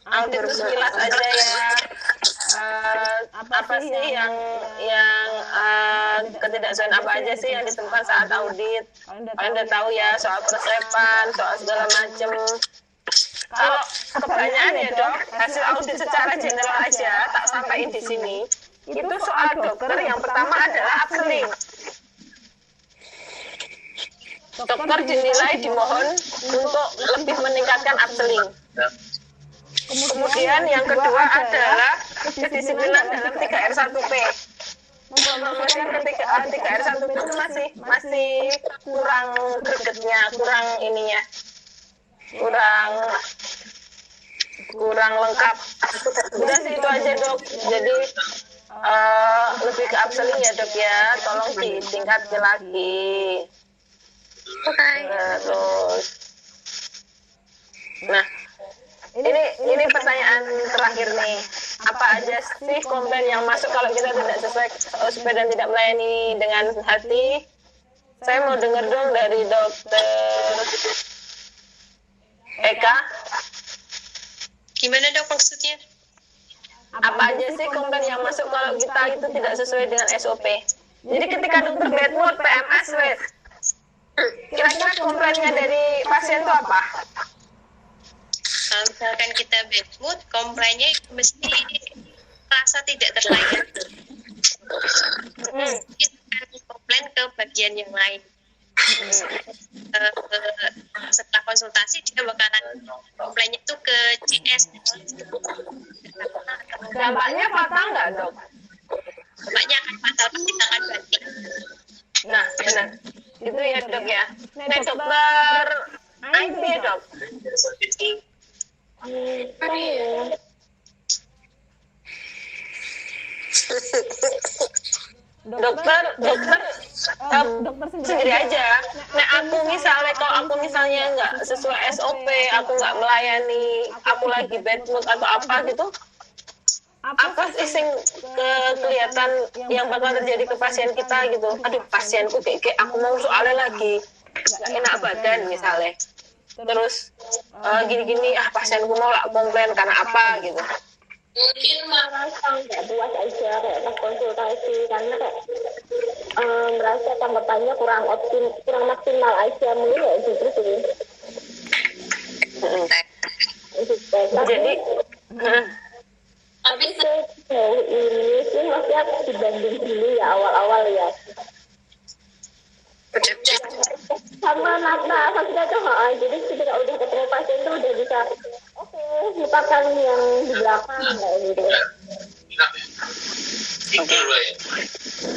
Audit itu sekilas aja ya. Apa sih yang ketidaksesuaian apa aja sih yang ditemukan saat audit? Kalian udah tahu ya soal persiapan, soal segala macam. Kalau kebanyakan ya dok, hasil audit secara general aja tak sampaikan di sini. Itu soal dokter yang pertama adalah upselling. Dokter dinilai dimohon untuk lebih meningkatkan upselling. Kemudian yang kedua adalah kedisiplinan dalam 3R1P. Kemudian ketika 3R1P itu masih kurang gregetnya, kurang ininya, kurang lengkap. Udah sih itu aja dok. Jadi lebih ke upselling ya dok ya. Tolong ditingkatkan lagi. Terus, nah. Ini pertanyaan terakhir nih. Apa aja sih komplain yang masuk kalau kita tidak sesuai SOP dan tidak melayani dengan hati? Saya mau dengar dong dari dokter Eka. Gimana dok maksudnya? Apa aja sih komplain yang masuk kalau kita itu tidak sesuai dengan SOP? Jadi ketika dokter bad mood, PMS, wes. Kira-kira komplainnya dari pasien itu apa? Kalau misalkan kita bad mood, komplainnya mesti merasa tidak terlayani. Kita akan komplain ke bagian yang lain. Setelah konsultasi dia bakalan komplainnya itu ke CS. Dampaknya fatal nggak dok? Dampaknya akan fatal, kita akan ganti. Nah, benar. Itu ya dok ya. Nah, dokter IT ya dok. Dokter sendiri aja. Nah, aku misalnya nggak sesuai SOP, aku nggak melayani, aku lagi bad mood atau apa gitu, apa sih sing kelihatan yang bakal terjadi ke pasien kita gitu? Aduh, pasienku kayak aku mau soalnya lagi nggak enak badan misalnya. Terus gini-gini, pasienku mau lah komplain karena apa gitu. Mungkin merasa nggak puas aja kayak pas konsultasi karena kayak merasa tanggapannya kurang maksimal aja mungkin ya gitu sih. Jadi tapi sejauh ini sih masih aku dibanding dulu ya awal-awal ya. Sama nafas kita tuh jadi ketika udah ketemu pasien tuh udah bisa lupakan yang di belakang kayak gitu.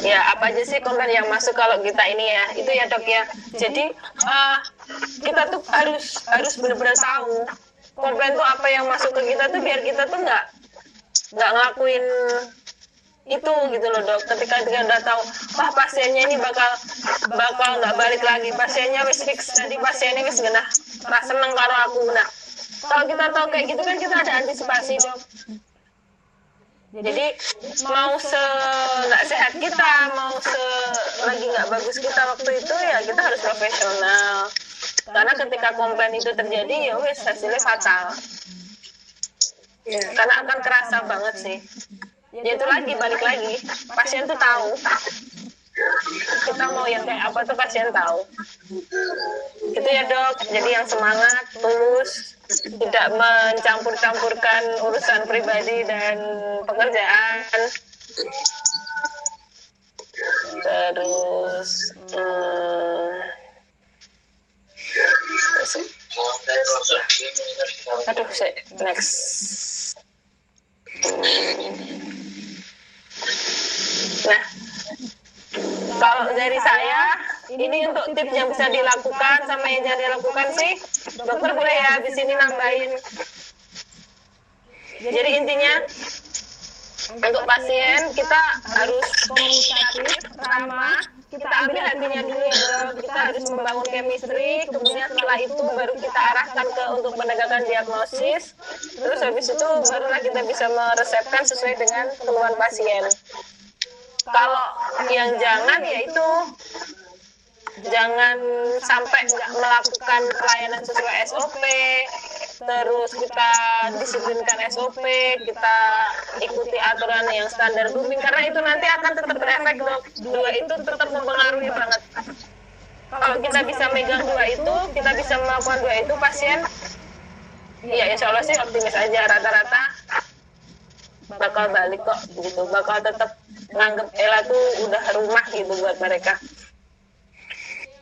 Ya, apa aja sih komplain yang masuk kalau kita ini ya? Itu ya dok ya. Jadi kita tuh harus benar-benar tahu komplain tuh apa yang masuk ke kita tuh biar kita tuh nggak ngelakuin itu gitu loh dok. Ketika dia udah tahu, wah pasiennya ini bakal nggak balik lagi, pasiennya wis fix, jadi pasiennya wis genah rasa seneng karo aku. Nah kalau kita tahu kayak gitu kan kita ada antisipasi dok. Jadi mau nggak sehat kita, mau lagi nggak bagus kita waktu itu ya kita harus profesional. Karena ketika komplain itu terjadi ya wes hasilnya fatal. Karena akan kerasa banget sih. Ya itu lagi balik lagi, pasien tuh tahu. Kita mau yang kayak apa tuh pasien tahu. Gitu ya dok. Jadi yang semangat, tulus, tidak mencampur-campurkan urusan pribadi dan pekerjaan. Terus aduh, next. Nah, kalau dari saya, ini untuk tips yang bisa dilakukan sama yang jangan dilakukan sih, dokter boleh ya di sini nambahin. Jadi intinya untuk pasien kita harus komunikatif, ramah, kita ambil hatinya dulu ya dok. Kita harus membangun chemistry, kemudian setelah itu baru kita arahkan ke untuk penegakan diagnosis. Terus habis itu barulah kita bisa meresepkan sesuai dengan keluhan pasien. Kalau yang jangan yaitu jangan sampai nggak melakukan pelayanan sesuai SOP, terus kita disiplinkan SOP, kita ikuti aturan yang standar grooming, karena itu nanti akan tetap berefek dok. Dua itu tetap mempengaruhi banget. Kalau kita bisa megang dua itu, kita bisa melakukan dua itu, pasien ya insya Allah sih optimis aja, rata-rata bakal balik kok gitu, bakal tetap nganggep Ella tuh udah rumah gitu buat mereka.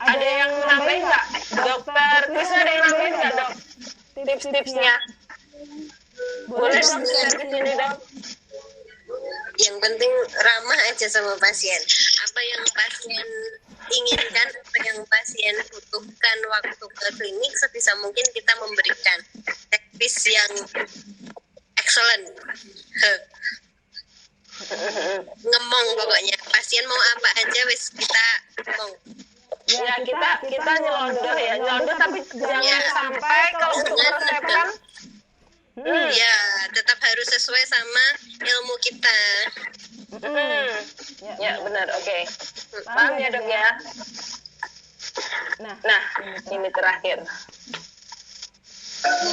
Ada yang nambahin nggak dokter? Terus ada yang nambahin nggak dok? Tips-tipsnya boleh dong share di sini dok. Yang penting ramah aja sama pasien. Apa yang pasien inginkan, apa yang pasien butuhkan waktu ke klinik, sebisa mungkin kita memberikan teknis yang excellent. Ngemong pokoknya, pasien mau apa aja wis kita ngomong. Ya kita nyelondoh ya, nyelondoh tapi jangan sampai kalau untuk meresepkan ya tetap harus sesuai sama ilmu kita. Ya benar, oke. Paham ya dok ya. Nah ini terakhir.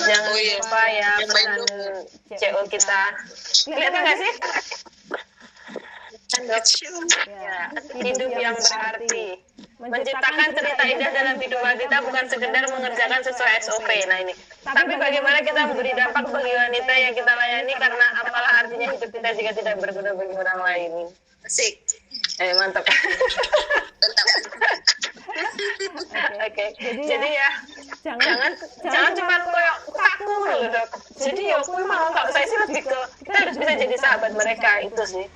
Jangan lupa ya pesan CO kita. Kelihatan nggak sih? Ya, hidup yang berarti. Menciptakan cerita indah dalam hidup kita bukan sekedar mengerjakan sesuai SOP. Nah ini. Tapi bagaimana kita memberi dampak bagi wanita yang kita layani, karena apalah artinya hidup kita jika tidak berguna bagi orang lain. Asik. Mantap. Mantap. Oke. Jadi ya jangan cuma koyo kaku loh dok. Jadi ya aku mau kalau saya sih lebih ke kita harus bisa jadi sahabat mereka itu sih.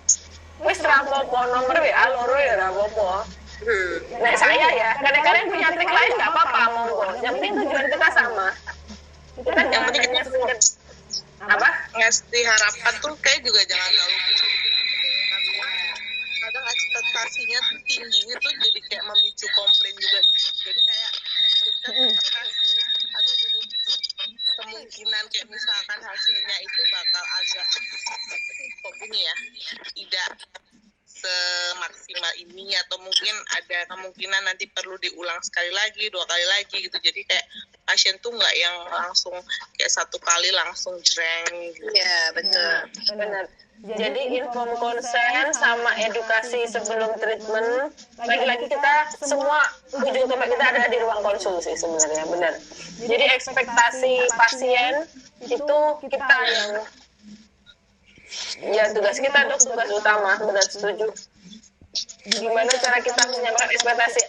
Wis rapopo nomor WA loro ya rapopo. Nah saya ya kadang-kadang punya trik lain nggak apa-apa monggo. Yang penting tujuan kita sama. Kita jangan hanya sekedar apa ngasih harapan tuh kayak juga jangan terlalu kadang ekspektasinya tuh tinggi itu jadi kayak memicu komplain juga. Jadi kayak kita kemungkinan kayak misalkan hasilnya itu bakal agak kok gini ya, tidak semaksimal ini, atau mungkin ada kemungkinan nanti perlu diulang sekali lagi, 2 kali lagi gitu. Jadi kayak pasien tuh nggak yang langsung kayak 1 kali langsung jreng gitu. Ya betul. benar. Jadi inform konsen sama edukasi sebelum treatment. Lagi-lagi kita semua ujung tombak kita ada di ruang konsul sih sebenarnya, benar. Jadi ekspektasi pasien itu kita yang ya tugas kita dok, tugas utama, benar setuju. Gimana cara kita menyampaikan ekspektasi?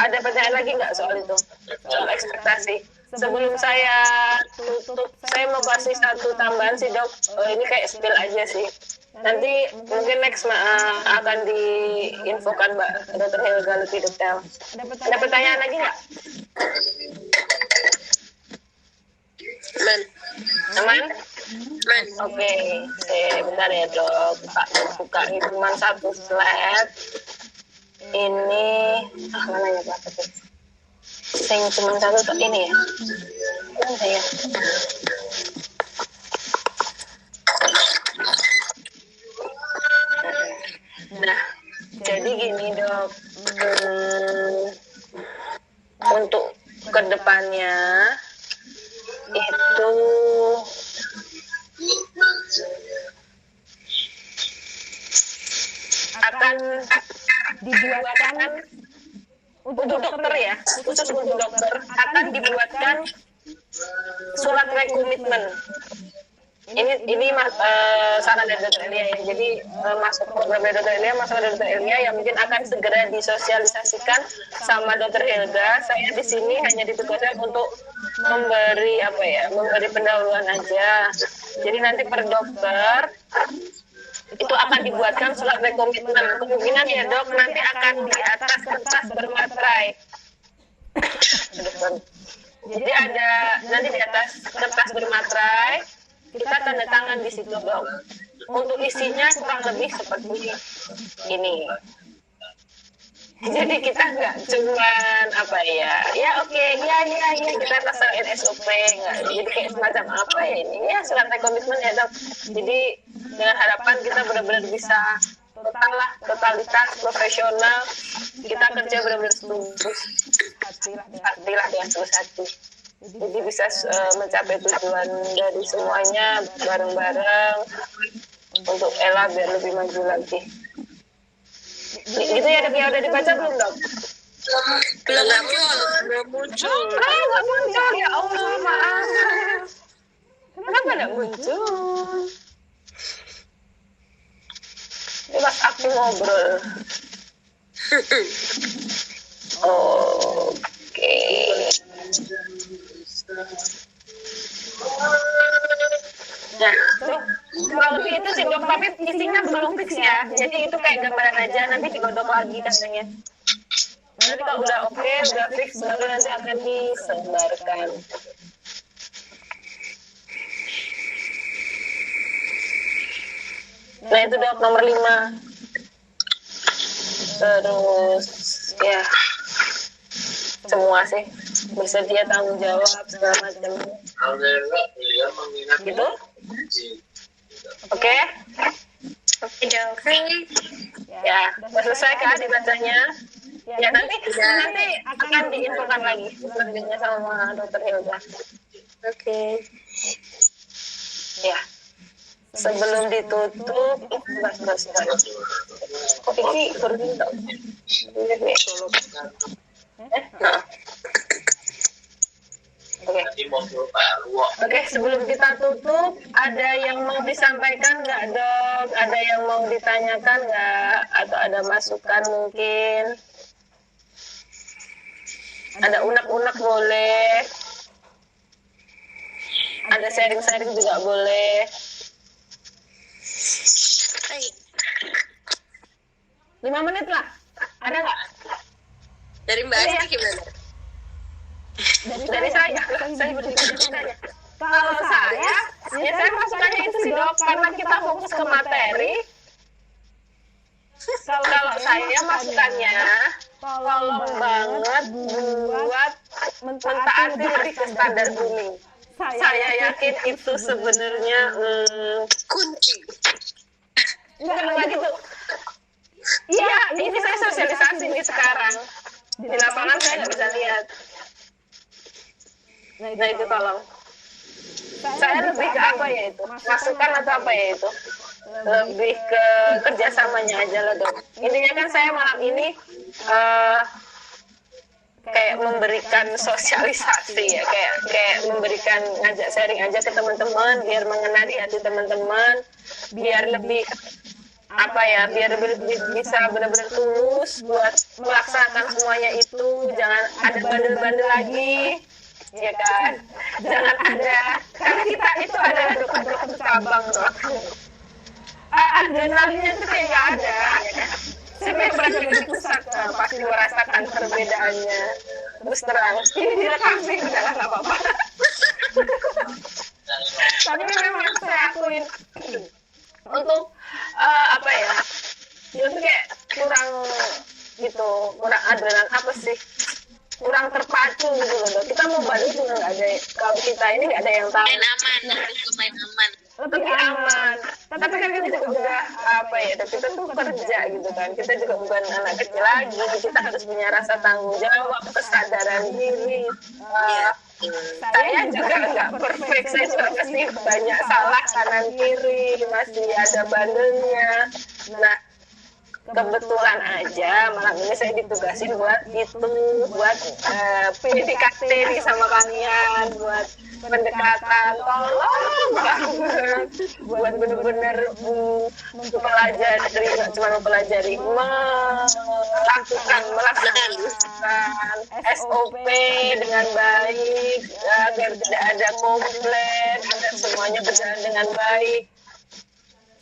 Ada pertanyaan lagi nggak soal itu? Soal ekspektasi. Sebelum saya tutup, saya mau kasih satu tambahan sih dok. Ini kayak spill aja sih. Nanti mungkin next akan diinfokan Mbak Dr. Helga lebih detail. Ada pertanyaan lagi nggak? Aman? Oke, bentar ya dok. Buka hitungan satu slide. Ini mana ya Pak? Sing cuma satu tuh ini ya. Mana ya? Nah, jadi gini dok. Untuk kedepannya itu akan dibuatkan untuk dokter ya, khusus untuk dokter akan dibuatkan surat rekomitmen. Ini saran dari Dr. Elia ya. Jadi masuk program dari Dr. Elia, masukan dari Dr. Elia yang mungkin akan segera disosialisasikan sama Dr. Hilda. Saya di sini hanya ditugaskan untuk memberi pendahuluan aja. Jadi nanti per dokter itu akan dibuatkan surat rekomitmen. Kemungkinan ya dok nanti akan di atas kertas bermaterai. Jadi ada nanti di atas kertas bermaterai kita tanda tangan di situ dok. Untuk isinya kurang lebih seperti ini. Jadi kita nggak cuman kita tasarkan SOP nggak. Jadi kayak semacam apa ya ini ya surat rekomitmen ya dok. Jadi dengan harapan kita benar-benar bisa totalitas profesional, kita kerja benar-benar tulus hati. Jadi bisa mencapai tujuan dari semuanya bareng-bareng untuk Ella biar lebih maju lagi. Gitu ya dok, ya udah dibaca belum dok? Belum muncul. Nggak muncul ya Allah, maaf. Kenapa nggak muncul? Ini pas aku ngobrol. Oke. Nah, kalau itu sih dok, tapi isinya belum fix ya. Jadi itu kayak gambaran aja, nanti digodok lagi katanya. Nanti kalau udah oke, udah fix, baru nanti akan disebarkan. Nah itu dok nomor 5. Terus ya semua sih bersedia tanggung jawab segala macam. Gitu? Oke? Oke. Ya, udah selesai kan dibacanya? Ya nanti akan diinfokan lagi selanjutnya sama Dr. Hilda. Oke. Ya. Sebelum ditutup, kok ini berhenti? Oke, sebelum kita tutup, ada yang mau disampaikan nggak dok? Ada yang mau ditanyakan nggak? Atau ada masukan mungkin? Ada unek-unek boleh. Ada sharing-sharing juga boleh. 5 menit lah. Ada nggak? Dari Mbak Asti gimana? Dari saya berdiri saja. Kalau saya, ya saya masukannya itu sih dok, karena kita fokus ke materi. Kalau saya masukannya, tolong banget buat mentaati lebih ke standar grooming. Saya yakin itu sebenarnya Kunci. enggak gitu. Iya, ini saya sosialisasi nih sekarang. Di lapangan saya nggak bisa lihat. Nah itu tolong. Saya lebih ke apa ya itu? Masukan atau apa ya itu? Lebih ke kerjasamanya aja lah dok. Intinya kan saya malam ini kayak memberikan sosialisasi ya, kayak memberikan ngajak sharing aja ke teman-teman biar mengenal di hati teman-teman, biar lebih biar lebih bisa benar-benar tulus buat melaksanakan semuanya itu. Jangan ada bandel-bandel lagi, ya kan? Jangan ada, karena kita itu adalah dokter cabang dok. Adrenalinnya itu kayak nggak ada, ya kan? Siapa yang berada di pusat pasti merasakan perbedaannya. Terus terang, ini direkam sih, udah nggak apa-apa. Tapi memang saya saya akuin untuk apa ya, itu kayak kurang gitu, kurang adrenalin apa sih, kurang terpacu gitu loh. Kita mau balik juga nggak ada, kalau kita ini nggak ada yang tahu. Main aman, lebih ke main aman. Lebih aman. Tapi kan kita juga udah apa ya, kita tuh kerja gitu kan, kita juga bukan anak kecil lagi, kita harus punya rasa tanggung jawab, kesadaran diri. Saya juga nggak perfect, saya juga pasti banyak salah kanan kiri, masih ada bandelnya. Nah, kebetulan aja malam ini saya ditugasin buat PDKT nih sama kalian, buat pendekatan, tolong banget, buat bener-bener mempelajari, nggak cuma mempelajari, melaksanakan SOP dengan baik, agar tidak ada komplain, agar semuanya berjalan dengan baik.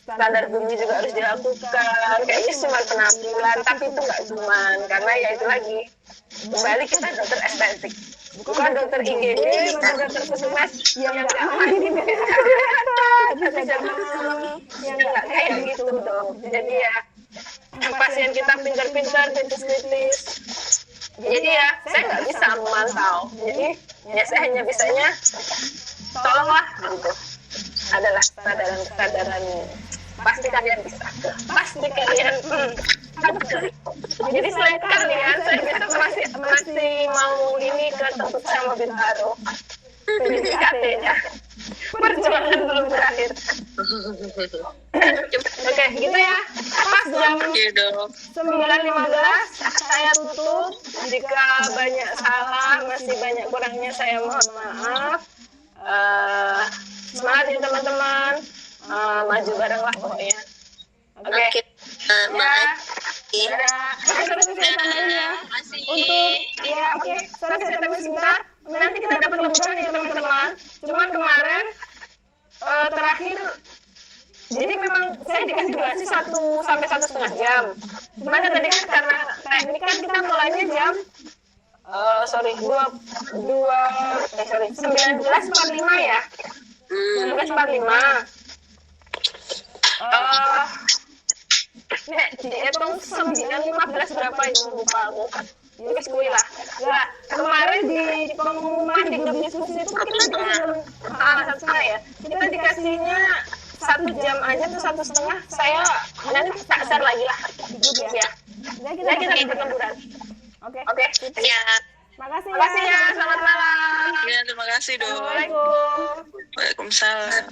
Standar bumi juga harus dilakukan, kayaknya cuma penampilan, tapi itu nggak cuman, karena ya itu lagi, kembali kita dokter estetik, bukan dokter IGD, bukan dokter puskesmas yang nggak main tapi yang nggak kayak gitu dong. Jadi ya pasien kita pintar-pintar, kritis-kritis, jadi ya saya nggak bisa memantau, jadi ya saya hanya bisanya tolonglah gitu, adalah kesadaran pasti kalian bisa, pasti kalian jadi selain kalian saya besok masih mau ini ke tempat sama Bintaro PDKT-nya, perjuangan belum berakhir. Oke, gitu ya, pas jam 9.15 saya tutup. Jika banyak salah, masih banyak kurangnya, saya mohon maaf. Semangat ya teman-teman, maju bareng lah pokoknya. Oke. Iya. Terus saya tambahin ya. Untuk ya oke, sorry saya tambahin sebentar. Nanti kita dapat liburan ya teman-teman. Cuman kemarin terakhir, jadi memang saya dikasih durasi 1 sampai 1,5 jam. Cuman tadi kan karena teknik kan kita mulainya jam 19.45 ya. 19.45. Dihitung 9.15 berapa itu lupa aku. Jadi sekui lah. Nah, kemarin di pengumuman di grup diskusi itu kita dikasih ya. Kita dikasihnya 1 jam aja tuh 1,5. Saya nanti tak share lagi lah di grup ya. Jadi kita dapat lemburan. Oke. Ya. Makasih ya. Selamat malam. Ya, terima kasih dong. Assalamualaikum. Waalaikumsalam.